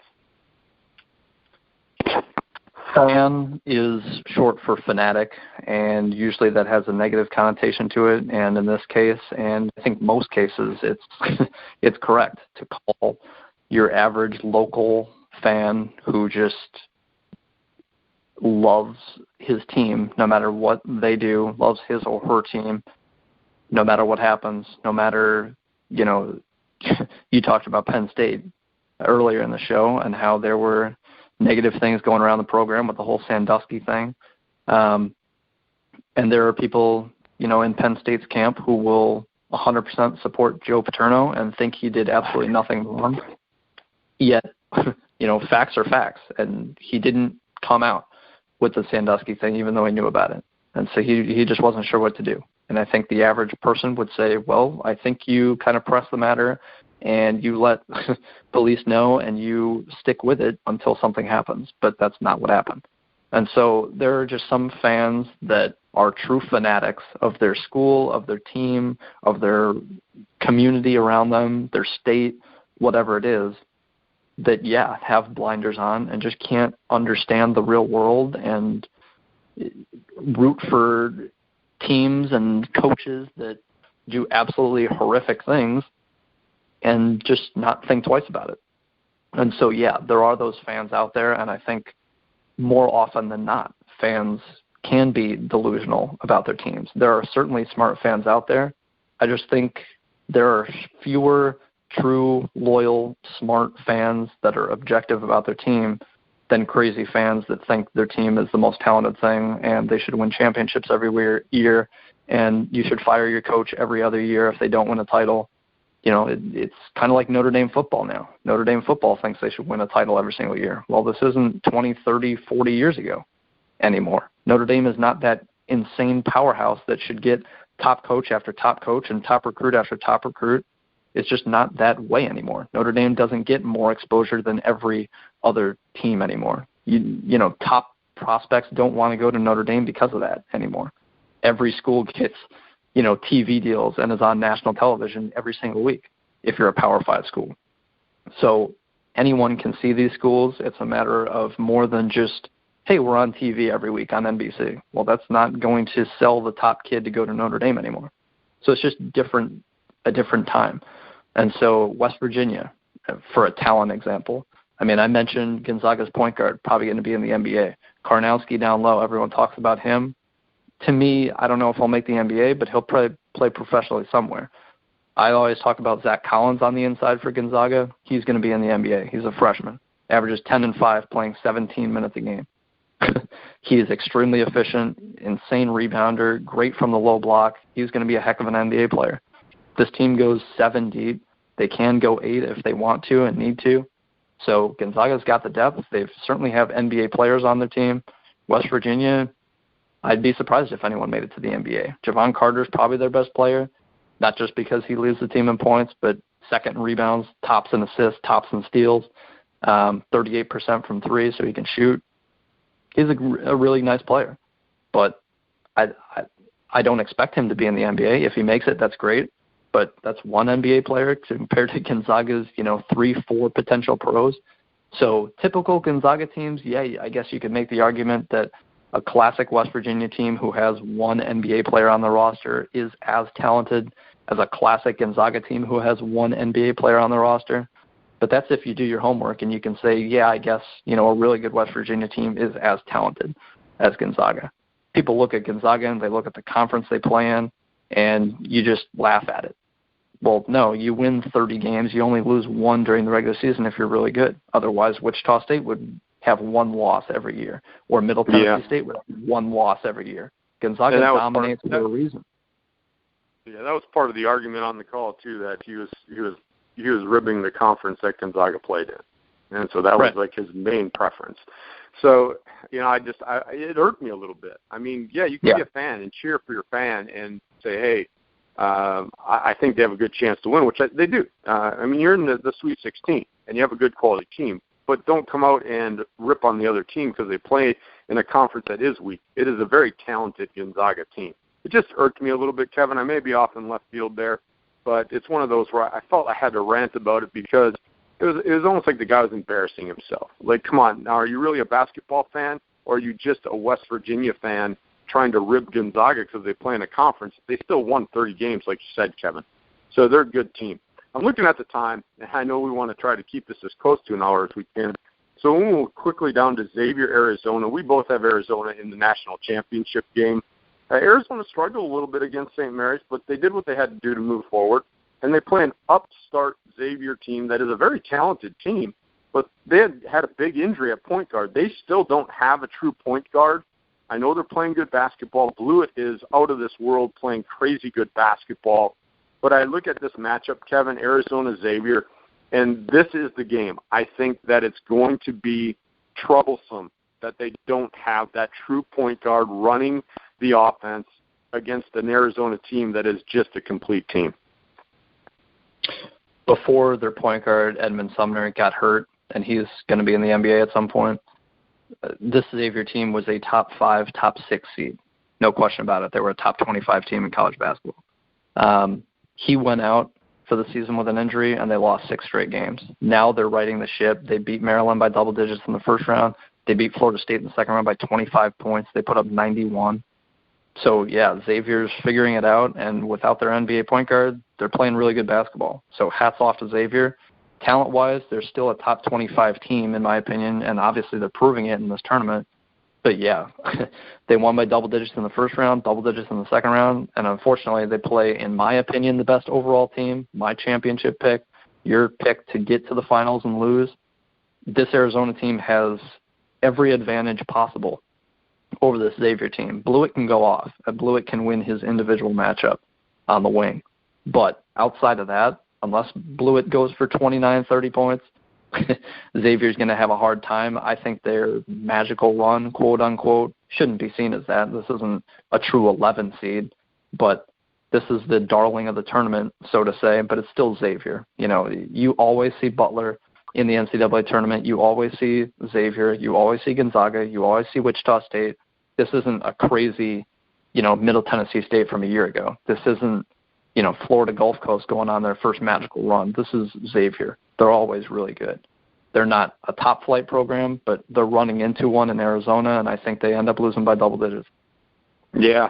S2: Fan is short for fanatic, and usually that has a negative connotation to it. And in this case, and I think most cases, it's correct to call your average local fan who just loves his team, no matter what they do, loves his or her team, no matter what happens, no matter, you talked about Penn State earlier in the show and how there were negative things going around the program with the whole Sandusky thing. And there are people, in Penn State's camp who will 100% support Joe Paterno and think he did absolutely nothing wrong. Yet, facts are facts. And he didn't come out with the Sandusky thing, even though he knew about it. And so he just wasn't sure what to do. And I think the average person would say, well, I think you kind of press the matter and you let police know and you stick with it until something happens. But that's not what happened. And so there are just some fans that are true fanatics of their school, of their team, of their community around them, their state, whatever it is, that, have blinders on and just can't understand the real world and root for teams and coaches that do absolutely horrific things and just not think twice about it. And so, there are those fans out there, and I think more often than not, fans can be delusional about their teams. There are certainly smart fans out there. I just think there are fewer true, loyal, smart fans that are objective about their team than crazy fans that think their team is the most talented thing and they should win championships every year and you should fire your coach every other year if they don't win a title. It's kind of like Notre Dame football now. Notre Dame football thinks they should win a title every single year. Well, this isn't 20, 30, 40 years ago anymore. Notre Dame is not that insane powerhouse that should get top coach after top coach and top recruit after top recruit. It's just not that way anymore. Notre Dame doesn't get more exposure than every other team anymore. Top prospects don't want to go to Notre Dame because of that anymore. Every school gets, TV deals and is on national television every single week if you're a Power 5 school. So anyone can see these schools. It's a matter of more than just, hey, we're on TV every week on NBC. Well, that's not going to sell the top kid to go to Notre Dame anymore. So it's just a different time. And so West Virginia, for a talent example, I mean, I mentioned Gonzaga's point guard probably going to be in the NBA. Karnowski down low, everyone talks about him. To me, I don't know if he'll make the NBA, but he'll probably play professionally somewhere. I always talk about Zach Collins on the inside for Gonzaga. He's going to be in the NBA. He's a freshman. Averages 10 and 5, playing 17 minutes a game. He is extremely efficient, insane rebounder, great from the low block. He's going to be a heck of an NBA player. This team goes 7 deep. They can go 8 if they want to and need to. So Gonzaga's got the depth. They certainly have NBA players on their team. West Virginia, I'd be surprised if anyone made it to the NBA. Javon Carter's probably their best player, not just because he leads the team in points, but second in rebounds, tops in assists, tops in steals, 38% from 3, so he can shoot. He's a really nice player. But I don't expect him to be in the NBA. If he makes it, that's great. But that's one NBA player compared to Gonzaga's, 3-4 potential pros. So typical Gonzaga teams, yeah, I guess you could make the argument that a classic West Virginia team who has one NBA player on the roster is as talented as a classic Gonzaga team who has one NBA player on the roster. But that's if you do your homework and you can say, yeah, I guess, a really good West Virginia team is as talented as Gonzaga. People look at Gonzaga and they look at the conference they play in, and you just laugh at it. Well, no, you win 30 games. You only lose 1 during the regular season if you're really good. Otherwise, Wichita State would have 1 loss every year, or Middle Tennessee State would have 1 loss every year. Gonzaga dominates for a reason.
S1: Yeah, that was part of the argument on the call too, that he was ribbing the conference that Gonzaga played in, and so that was like his main preference. So it hurt me a little bit. I mean, yeah, you can be a fan and cheer for your fan and say, hey, I think they have a good chance to win, which they do. I mean, you're in the Sweet 16 and you have a good quality team, but don't come out and rip on the other team because they play in a conference that is weak. It is a very talented Gonzaga team. It just irked me a little bit, Kevin. I may be off in left field there, but it's one of those where I felt I had to rant about it because it was almost like the guy was embarrassing himself. Like, come on, now are you really a basketball fan, or are you just a West Virginia fan trying to rib Gonzaga because they play in a conference? They still won 30 games, like you said, Kevin. So they're a good team. I'm looking at the time, and I know we want to try to keep this as close to an hour as we can. So we'll move quickly down to Xavier, Arizona. We both have Arizona in the national championship game. Arizona struggled a little bit against St. Mary's, but they did what they had to do to move forward. And they play an upstart Xavier team that is a very talented team, but they had a big injury at point guard. They still don't have a true point guard. I know they're playing good basketball. Blewett is out of this world playing crazy good basketball. But I look at this matchup, Kevin, Arizona-Xavier, and this is the game. I think that it's going to be troublesome that they don't have that true point guard running the offense against an Arizona team that is just a complete team.
S2: Before their point guard, Edmund Sumner, got hurt, and he's going to be in the NBA at some point, this Xavier team was a top 5, top 6 seed. No question about it. They were a top 25 team in college basketball. He went out for the season with an injury, and they lost 6 straight games. Now they're riding the ship. They beat Maryland by double digits in the first round. They beat Florida State in the second round by 25 points. They put up 91. So, yeah, Xavier's figuring it out, and without their NBA point guard, they're playing really good basketball. So hats off to Xavier. Talent-wise, they're still a top 25 team, in my opinion, and obviously they're proving it in this tournament. But, yeah, they won by double digits in the first round, double digits in the second round, and unfortunately they play, in my opinion, the best overall team, my championship pick, your pick to get to the finals and lose. This Arizona team has every advantage possible over this Xavier team. Blewett can go off, and Blewett can win his individual matchup on the wing. But outside of that, unless Blewett goes for 29, 30 points, Xavier's going to have a hard time. I think their magical run, quote unquote, shouldn't be seen as that. This isn't a true 11 seed, but this is the darling of the tournament, so to say, but it's still Xavier. You always see Butler in the NCAA tournament. You always see Xavier. You always see Gonzaga. You always see Wichita State. This isn't a crazy, Middle Tennessee State from a year ago. This isn't, Florida Gulf Coast going on their first magical run. This is Xavier. They're always really good. They're not a top-flight program, but they're running into one in Arizona, and I think they end up losing by double digits.
S1: Yeah.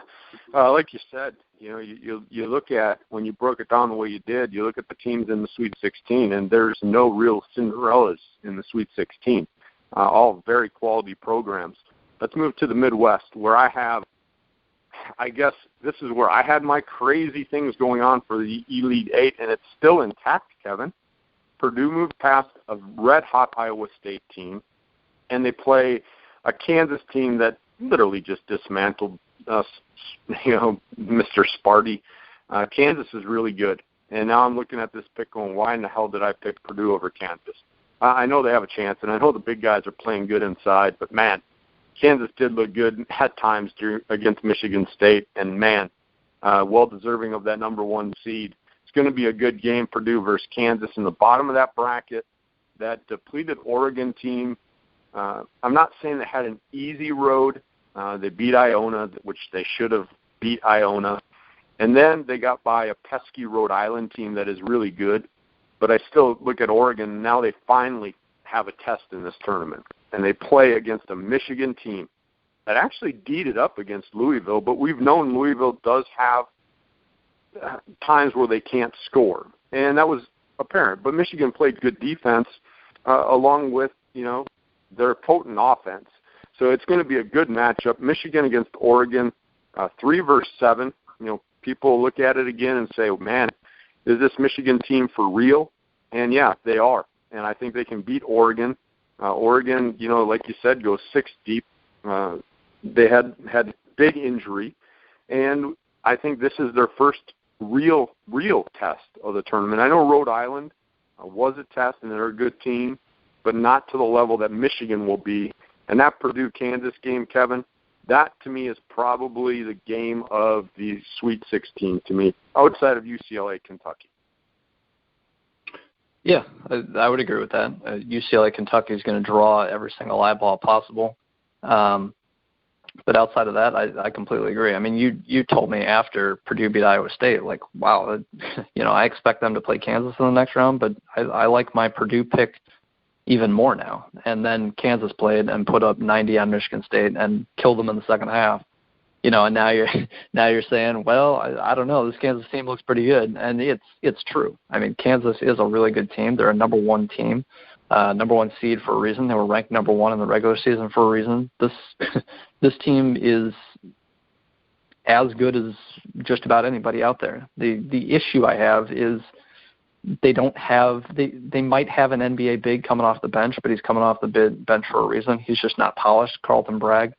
S1: Like you said, You look at, when you broke it down the way you did, you look at the teams in the Sweet 16, and there's no real Cinderellas in the Sweet 16. All very quality programs. Let's move to the Midwest, where I guess this is where I had my crazy things going on for the Elite Eight, and it's still intact, Kevin. Purdue moved past a red-hot Iowa State team, and they play a Kansas team that literally just dismantled us, Mr. Sparty. Kansas is really good. And now I'm looking at this pick going, why in the hell did I pick Purdue over Kansas? I know they have a chance, and I know the big guys are playing good inside, but, man, Kansas did look good at times against Michigan State, and, man, well-deserving of that number one seed. It's going to be a good game, Purdue versus Kansas. In the bottom of that bracket, that depleted Oregon team, I'm not saying they had an easy road. They beat Iona, which they should have beat Iona. And then they got by a pesky Rhode Island team that is really good. But I still look at Oregon, and now they finally have a test in this tournament. And they play against a Michigan team that actually deeded up against Louisville. But we've known Louisville does have times where they can't score. And that was apparent. But Michigan played good defense along with, their potent offense. So it's going to be a good matchup. Michigan against Oregon, 3 versus 7. People look at it again and say, man, is this Michigan team for real? And, yeah, they are. And I think they can beat Oregon. Oregon, like you said, goes 6 deep. They had big injury. And I think this is their first real test of the tournament. I know Rhode Island was a test, and they're a good team, but not to the level that Michigan will be. And that Purdue-Kansas game, Kevin, that to me is probably the game of the Sweet 16 to me, outside of UCLA-Kentucky.
S2: Yeah, I would agree with that. UCLA-Kentucky is going to draw every single eyeball possible. But outside of that, I completely agree. I mean, you told me after Purdue beat Iowa State, like, wow, I expect them to play Kansas in the next round, but I like my Purdue pick even more now. And then Kansas played and put up 90 on Michigan State and killed them in the second half. And now you're saying, well, I don't know, this Kansas team looks pretty good, and it's true. I mean, Kansas is a really good team. They're a number one team, number one seed for a reason. They were ranked number one in the regular season for a reason. This team is as good as just about anybody out there. The issue I have is they don't have they might have an NBA big coming off the bench, but he's coming off the bench for a reason. He's just not polished, Carlton Bragg.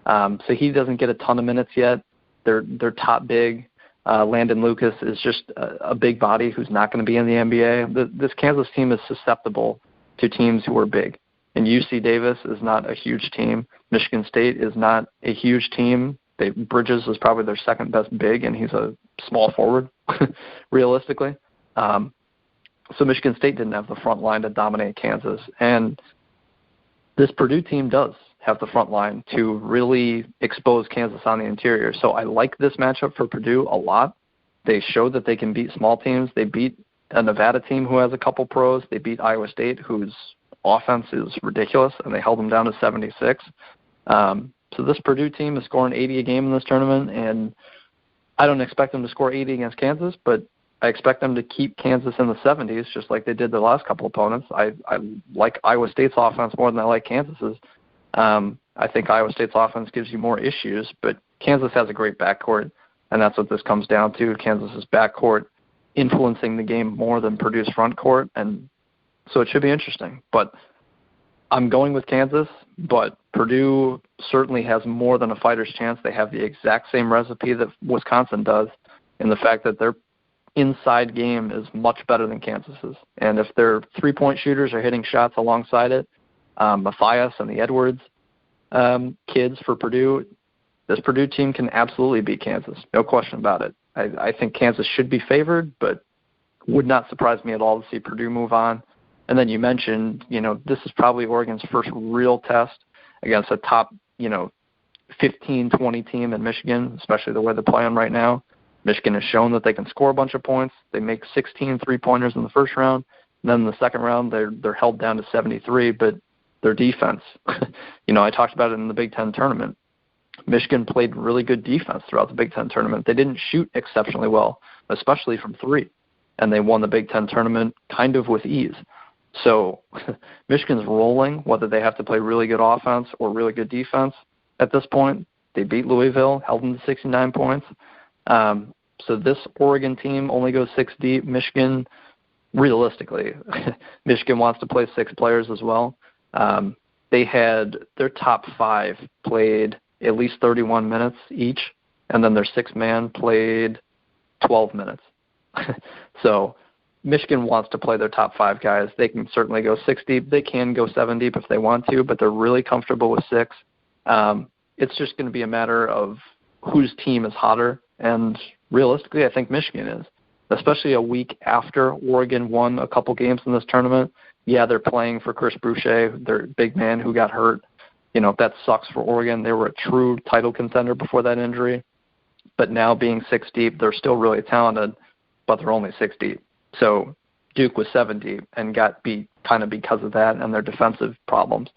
S2: So he doesn't get a ton of minutes yet. Their top big, Landon Lucas, is just a big body who's not going to be in the NBA. This Kansas team is susceptible to teams who are big. And UC Davis is not a huge team. Michigan State is not a huge team. Bridges is probably their second best big, and he's a small forward, realistically. So Michigan State didn't have the front line to dominate Kansas. And this Purdue team does have the front line to really expose Kansas on the interior. So I like this matchup for Purdue a lot. They showed that they can beat small teams. They beat a Nevada team who has a couple pros. They beat Iowa State, whose offense is ridiculous, and they held them down to 76. So this Purdue team is scoring 80 a game in this tournament, and I don't expect them to score 80 against Kansas, but I expect them to keep Kansas in the 70s, just like they did the last couple opponents. I like Iowa State's offense more than I like Kansas's. I think Iowa State's offense gives you more issues, but Kansas has a great backcourt, and that's what this comes down to. Kansas's backcourt influencing the game more than Purdue's front court, and so it should be interesting. But I'm going with Kansas, but Purdue certainly has more than a fighter's chance. They have the exact same recipe that Wisconsin does in the fact that their inside game is much better than Kansas's. And if their three-point shooters are hitting shots alongside it, Matthias and the Edwards kids for Purdue, this Purdue team can absolutely beat Kansas. No question about it. I think Kansas should be favored, but would not surprise me at all to see Purdue move on. And then you mentioned, this is probably Oregon's first real test against a top, 15-20 team in Michigan, especially the way they're playing right now. Michigan has shown that they can score a bunch of points. They make 16 three-pointers in the first round. And then in the second round, they're held down to 73, but their defense, I talked about it in the Big Ten tournament. Michigan played really good defense throughout the Big Ten tournament. They didn't shoot exceptionally well, especially from three, and they won the Big Ten tournament kind of with ease. So Michigan's rolling, whether they have to play really good offense or really good defense at this point. They beat Louisville, held them to 69 points. So this Oregon team only goes 6 deep. Michigan, realistically, Michigan wants to play 6 players as well. They had their top 5 played at least 31 minutes each, and then their 6th man played 12 minutes. So Michigan wants to play their top 5 guys. They can certainly go 6 deep. They can go 7 deep if they want to, but they're really comfortable with 6. It's just going to be a matter of whose team is hotter, and realistically, I think Michigan is, especially a week after Oregon won a couple games in this tournament. Yeah, they're playing for Chris Boucher, their big man who got hurt. You know, that sucks for Oregon. They were a true title contender before that injury. But now being 6 deep, they're still really talented, but they're only 6 deep. So Duke was 7 deep and got beat kind of because of that and their defensive problems.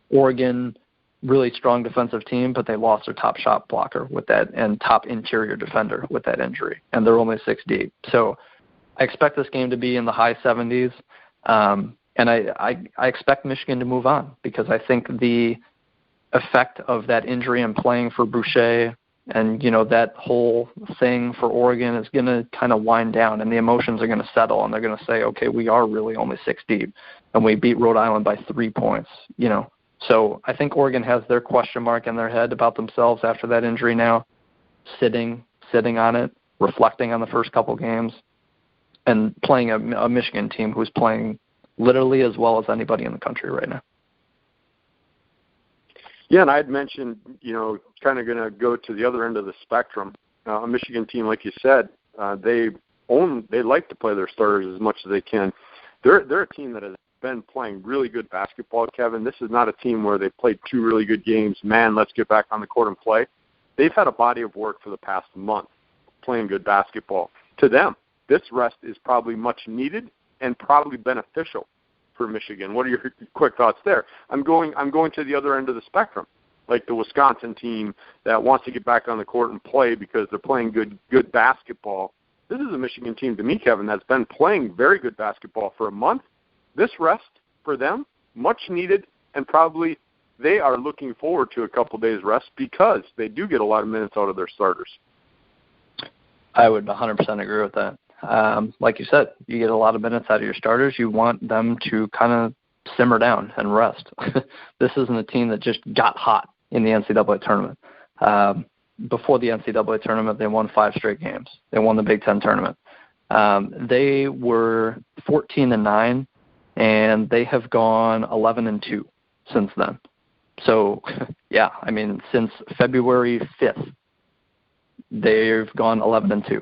S2: Oregon, really strong defensive team, but they lost their top shot blocker with that and top interior defender with that injury, and they're only 6 deep. So I expect this game to be in the high 70s, and I expect Michigan to move on because I think the effect of that injury and playing for Boucher and, you know, that whole thing for Oregon is going to kind of wind down, and the emotions are going to settle, and they're going to say, okay, we are really only 6 deep, and we beat Rhode Island by 3 points, you know. So I think Oregon has their question mark in their head about themselves after that injury now, sitting on it, reflecting on the first couple games, and playing a Michigan team who's playing literally as well as anybody in the country right now.
S1: Yeah, and I had mentioned, you know, kind of going to go to the other end of the spectrum. A Michigan team, like you said, they like to play their starters as much as they can. They're a team that has been playing really good basketball, Kevin. This is not a team where they played 2 really good games. Man, let's get back on the court and play. They've had a body of work for the past month playing good basketball. To them, this rest is probably much needed and probably beneficial for Michigan. What are your quick thoughts there? I'm going to the other end of the spectrum, like the Wisconsin team that wants to get back on the court and play because they're playing good basketball. This is a Michigan team, to me, Kevin, that's been playing very good basketball for a month. This rest for them, much needed, and probably they are looking forward to a couple days rest because they do get a lot of minutes out of their starters.
S2: I would 100% agree with that. Like you said, you get a lot of minutes out of your starters. You want them to kind of simmer down and rest. This isn't a team that just got hot in the NCAA tournament. Before the NCAA tournament, they won 5 straight games. They won the Big Ten tournament. They were 14-9, and they have gone 11-2 since then. So, yeah, I mean, since February 5th, they've gone 11-2.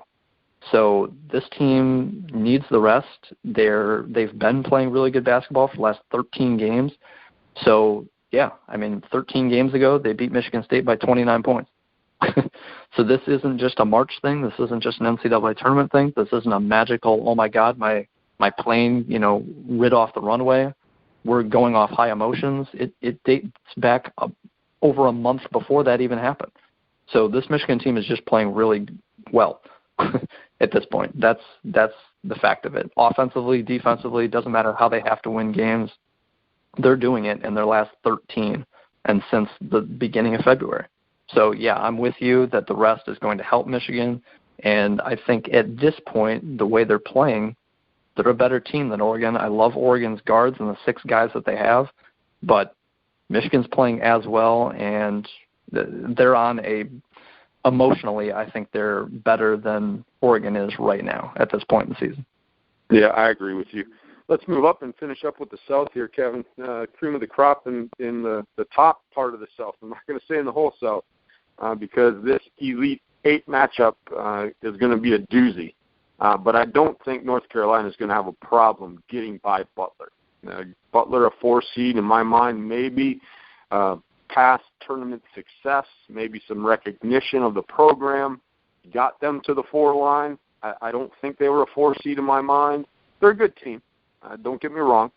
S2: So this team needs the rest. They've been playing really good basketball for the last 13 games. So, yeah, I mean, 13 games ago, they beat Michigan State by 29 points. So this isn't just a March thing. This isn't just an NCAA tournament thing. This isn't a magical, oh, my God, my plane, you know, rid off the runway. We're going off high emotions. It dates back over a month before that even happened. So this Michigan team is just playing really well at this point. That's the fact of it. Offensively, defensively, doesn't matter how they have to win games. They're doing it in their last 13 and since the beginning of February. So, yeah, I'm with you that the rest is going to help Michigan. And I think at this point, the way they're playing, they're a better team than Oregon. I love Oregon's guards and the 6 guys that they have. But Michigan's playing as well, and they're on emotionally, I think they're better than Oregon is right now at this point in the season.
S1: Yeah, I agree with you. Let's move up and finish up with the South here, Kevin. Cream of the crop in the top part of the South. I'm not going to say in the whole South because this Elite 8 matchup is going to be a doozy. But I don't think North Carolina is going to have a problem getting by Butler. Butler, a 4 seed in my mind, maybe past tournament success, maybe some recognition of the program, got them to the 4 line. I don't think they were a 4 seed in my mind. They're a good team. Don't get me wrong.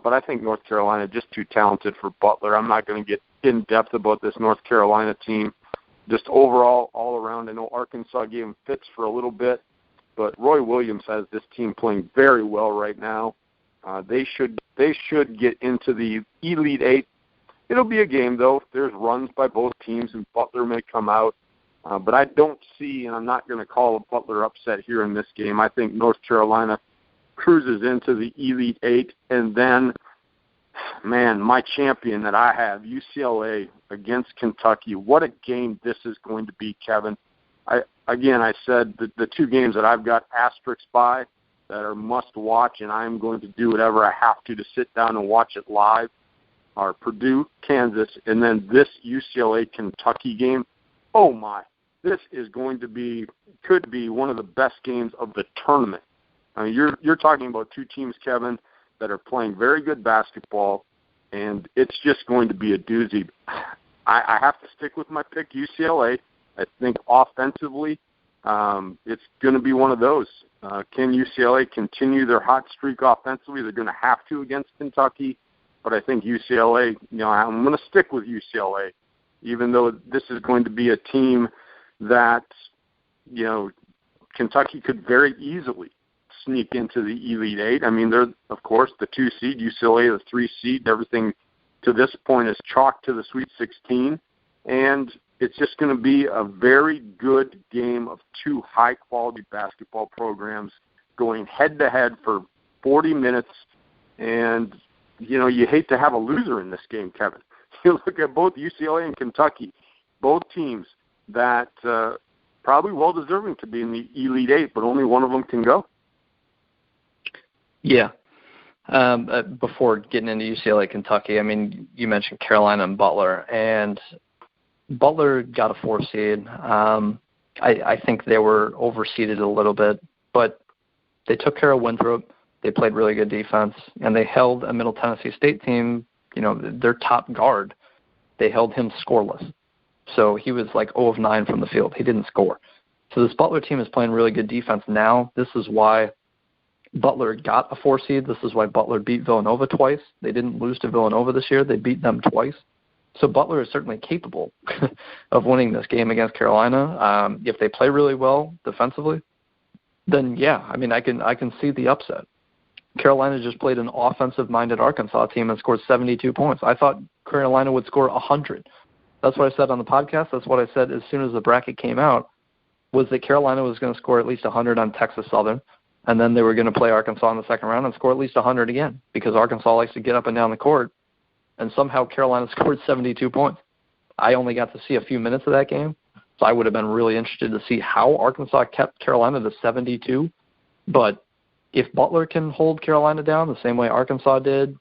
S1: But I think North Carolina is just too talented for Butler. I'm not going to get in depth about this North Carolina team. just overall, all around. I know Arkansas gave him fits for a little bit, but Roy Williams has this team playing very well right now. They should get into the Elite Eight. It'll be a game, though. There's runs by both teams, and Butler may come out. But I don't see, and I'm not going to call a Butler upset here in this game. I think North Carolina cruises into the Elite Eight, and then, man, my champion that I have, UCLA against Kentucky. What a game this is going to be, Kevin. I said the two games that I've got asterisks by that are must-watch, and I'm going to do whatever I have to sit down and watch it live, are Purdue, Kansas, and then this UCLA-Kentucky game. Oh, my. This is could be one of the best games of the tournament. I mean, you're talking about two teams, Kevin, that are playing very good basketball, and it's just going to be a doozy. I have to stick with my pick, UCLA. I think offensively, it's going to be one of those. Can UCLA continue their hot streak offensively? They're going to have to against Kentucky, but I think UCLA, I'm going to stick with UCLA, even though this is going to be a team that, Kentucky could very easily sneak into the Elite Eight. I mean, they're, of course, the 2 seed, UCLA the 3 seed. Everything to this point is chalked to the Sweet 16, and it's just going to be a very good game of two high-quality basketball programs going head-to-head for 40 minutes, and, you hate to have a loser in this game, Kevin. You look at both UCLA and Kentucky, both teams that probably well-deserving to be in the Elite Eight, but only one of them can go.
S2: Yeah. Before getting into UCLA, Kentucky, I mean, you mentioned Carolina and Butler, and Butler got a 4 seed. I think they were overseeded a little bit, but they took care of Winthrop. They played really good defense, and they held a Middle Tennessee State team, their top guard. They held him scoreless. So he was like 0 of 9 from the field. He didn't score. So this Butler team is playing really good defense now. This is why Butler got a 4 seed. This is why Butler beat Villanova twice. They didn't lose to Villanova this year. They beat them twice. So Butler is certainly capable of winning this game against Carolina. If they play really well defensively, then yeah, I mean, I can see the upset. Carolina just played an offensive-minded Arkansas team and scored 72 points. I thought Carolina would score 100. That's what I said on the podcast. That's what I said as soon as the bracket came out, was that Carolina was going to score at least 100 on Texas Southern, and then they were going to play Arkansas in the second round and score at least 100 again, because Arkansas likes to get up and down the court, and somehow Carolina scored 72 points. I only got to see a few minutes of that game, so I would have been really interested to see how Arkansas kept Carolina to 72. But if Butler can hold Carolina down the same way Arkansas did,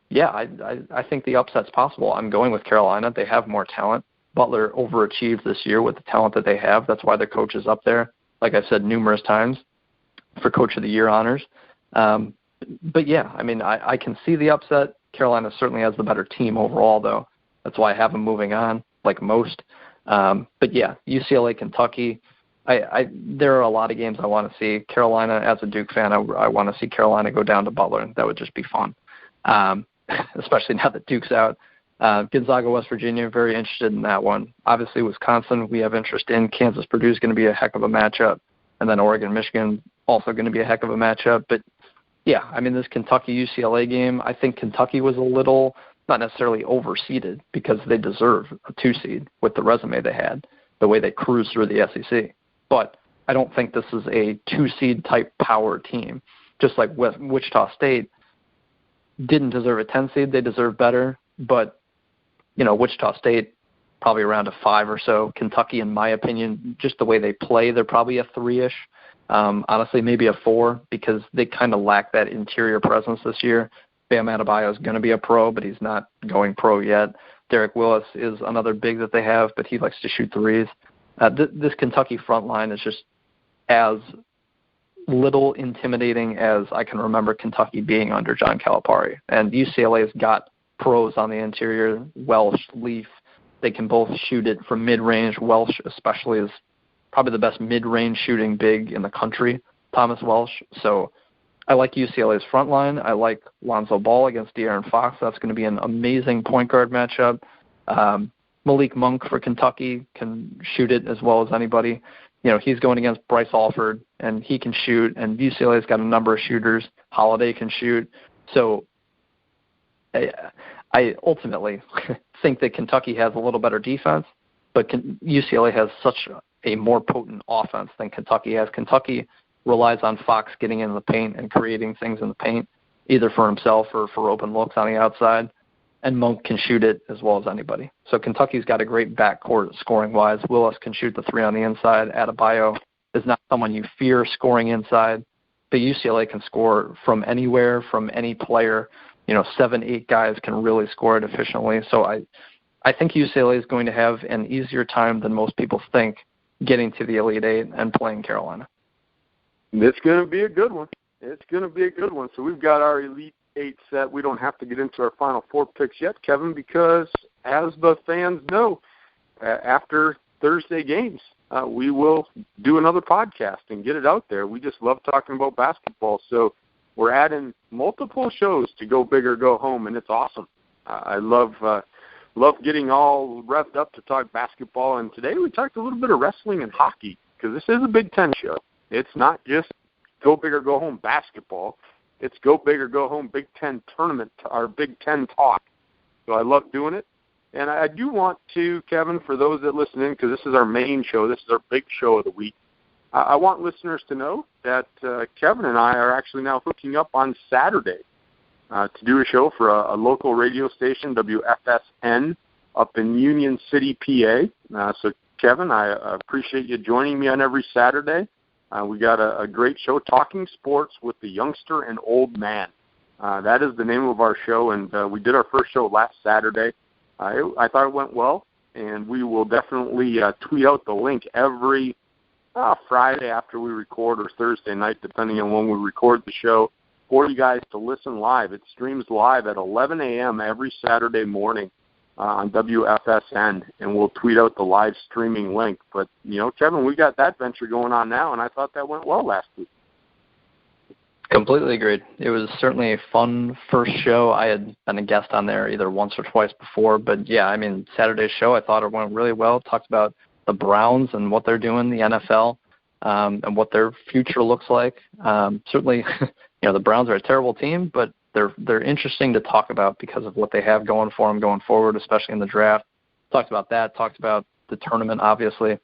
S2: yeah, I think the upset's possible. I'm going with Carolina. They have more talent. Butler overachieved this year with the talent that they have. That's why their coach is up there, like I've said numerous times, for Coach of the Year honors. But yeah, I mean, I can see the upset. Carolina certainly has the better team overall, though. That's why I have them moving on, like most. But yeah, UCLA, Kentucky, there are a lot of games I want to see. Carolina, as a Duke fan, I want to see Carolina go down to Butler. That would just be fun, especially now that Duke's out. Gonzaga, West Virginia, very interested in that one. Obviously, Wisconsin, we have interest in. Kansas, Purdue is going to be a heck of a matchup. And then Oregon, Michigan, also going to be a heck of a matchup. But, yeah, I mean, this Kentucky-UCLA game, I think Kentucky was a little, not necessarily overseeded, because they deserve a 2 seed with the resume they had, the way they cruised through the SEC. But I don't think this is a 2 seed type power team. Just like Wichita State didn't deserve a 10 seed, they deserve better. But, Wichita State, probably around a 5 or so. Kentucky, in my opinion, just the way they play, they're probably a 3-ish. Honestly, maybe a 4, because they kind of lack that interior presence this year. Bam Adebayo is going to be a pro, but he's not going pro yet. Derek Willis is another big that they have, but he likes to shoot threes. This Kentucky front line is just as little intimidating as I can remember Kentucky being under John Calipari. And UCLA has got pros on the interior, Welsh, Leaf. They can both shoot it from mid-range. Welsh especially is probably the best mid-range shooting big in the country, Thomas Welsh. So I like UCLA's front line. I like Lonzo Ball against De'Aaron Fox. That's going to be an amazing point guard matchup. Malik Monk for Kentucky can shoot it as well as anybody. He's going against Bryce Alford, and he can shoot, and UCLA's got a number of shooters. Holiday can shoot. So I ultimately think that Kentucky has a little better defense, but UCLA has such a more potent offense than Kentucky has. Kentucky relies on Fox getting in the paint and creating things in the paint, either for himself or for open looks on the outside, and Monk can shoot it as well as anybody. So Kentucky's got a great backcourt scoring-wise. Willis can shoot the three on the inside. Adebayo is not someone you fear scoring inside, but UCLA can score from anywhere, from any player. 7, 8 guys can really score it efficiently. So I think UCLA is going to have an easier time than most people think getting to the Elite Eight and playing Carolina.
S1: It's going to be a good one. So we've got our Elite Eight set. We don't have to get into our Final Four picks yet, Kevin, because as the fans know, after Thursday games, we will do another podcast and get it out there. We just love talking about basketball. So we're adding multiple shows to Go Big or Go Home, and it's awesome. I love getting all revved up to talk basketball. And today we talked a little bit of wrestling and hockey because this is a Big Ten show. It's not just Go Big or Go Home basketball. It's Go Big or Go Home Big Ten tournament, our Big Ten talk. So I love doing it. And I do want to, Kevin, for those that listen in, because this is our main show, this is our big show of the week, I want listeners to know that Kevin and I are actually now hooking up on Saturday to do a show for a local radio station, WFSN, up in Union City, PA. So, Kevin, I appreciate you joining me on every Saturday. We got a great show, Talking Sports with the Youngster and Old Man. That is the name of our show, and we did our first show last Saturday. I thought it went well, and we will definitely tweet out the link every Friday after we record or Thursday night, depending on when we record the show, for you guys to listen live. It streams live at 11 a.m. every Saturday morning on WFSN, and we'll tweet out the live streaming link. But, Kevin, we got that venture going on now, and I thought that went well last week.
S2: Completely agreed. It was certainly a fun first show. I had been a guest on there either once or twice before, but, Saturday's show, I thought it went really well. Talked about the Browns and what they're doing, the NFL, and what their future looks like. Certainly, the Browns are a terrible team, but they're interesting to talk about because of what they have going for them going forward, especially in the draft. Talked about that. Talked about the tournament, obviously.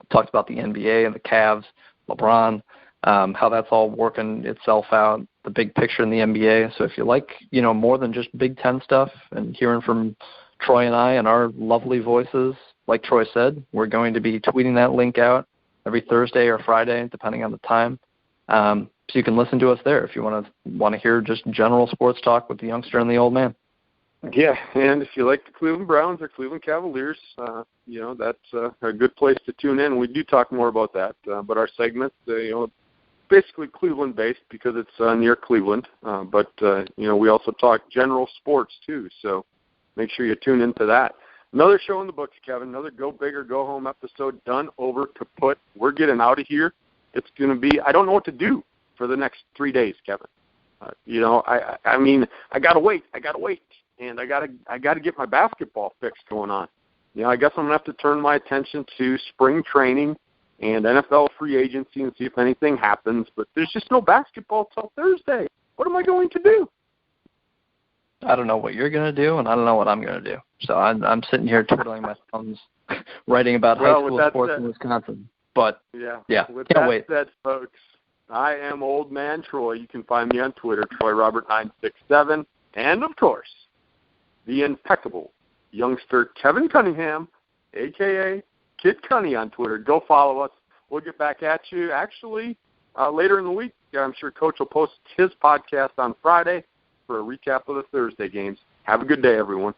S2: Talked about the NBA and the Cavs, LeBron, how that's all working itself out, the big picture in the NBA. So if you like, more than just Big Ten stuff and hearing from Troy and I and our lovely voices, like Troy said, we're going to be tweeting that link out every Thursday or Friday, depending on the time. So you can listen to us there if you want to hear just general sports talk with the youngster and the old man.
S1: Yeah, and if you like the Cleveland Browns or Cleveland Cavaliers, that's a good place to tune in. We do talk more about that, but our segment, basically Cleveland-based because it's near Cleveland. But we also talk general sports too, so make sure you tune into that. Another show in the books, Kevin. Another Go Big or Go Home episode done, over, kaput. We're getting out of here. It's going to be, I don't know what to do for the next 3 days, Kevin. I got to wait. And I got to get my basketball fix going on. I guess I'm going to have to turn my attention to spring training and NFL free agency and see if anything happens. But there's just no basketball till Thursday. What am I going to do?
S2: I don't know what you're going to do, and I don't know what I'm going to do. So I'm sitting here twiddling my thumbs, writing about high school sports in Wisconsin. But,
S1: with
S2: can't
S1: that
S2: wait.
S1: said, folks, I am Old Man Troy. You can find me on Twitter, TroyRobert967. And, of course, the impeccable youngster Kevin Cunningham, a.k.a. Kid Cunny on Twitter. Go follow us. We'll get back at you. Actually, later in the week, I'm sure Coach will post his podcast on Friday for a recap of the Thursday games. Have a good day, everyone.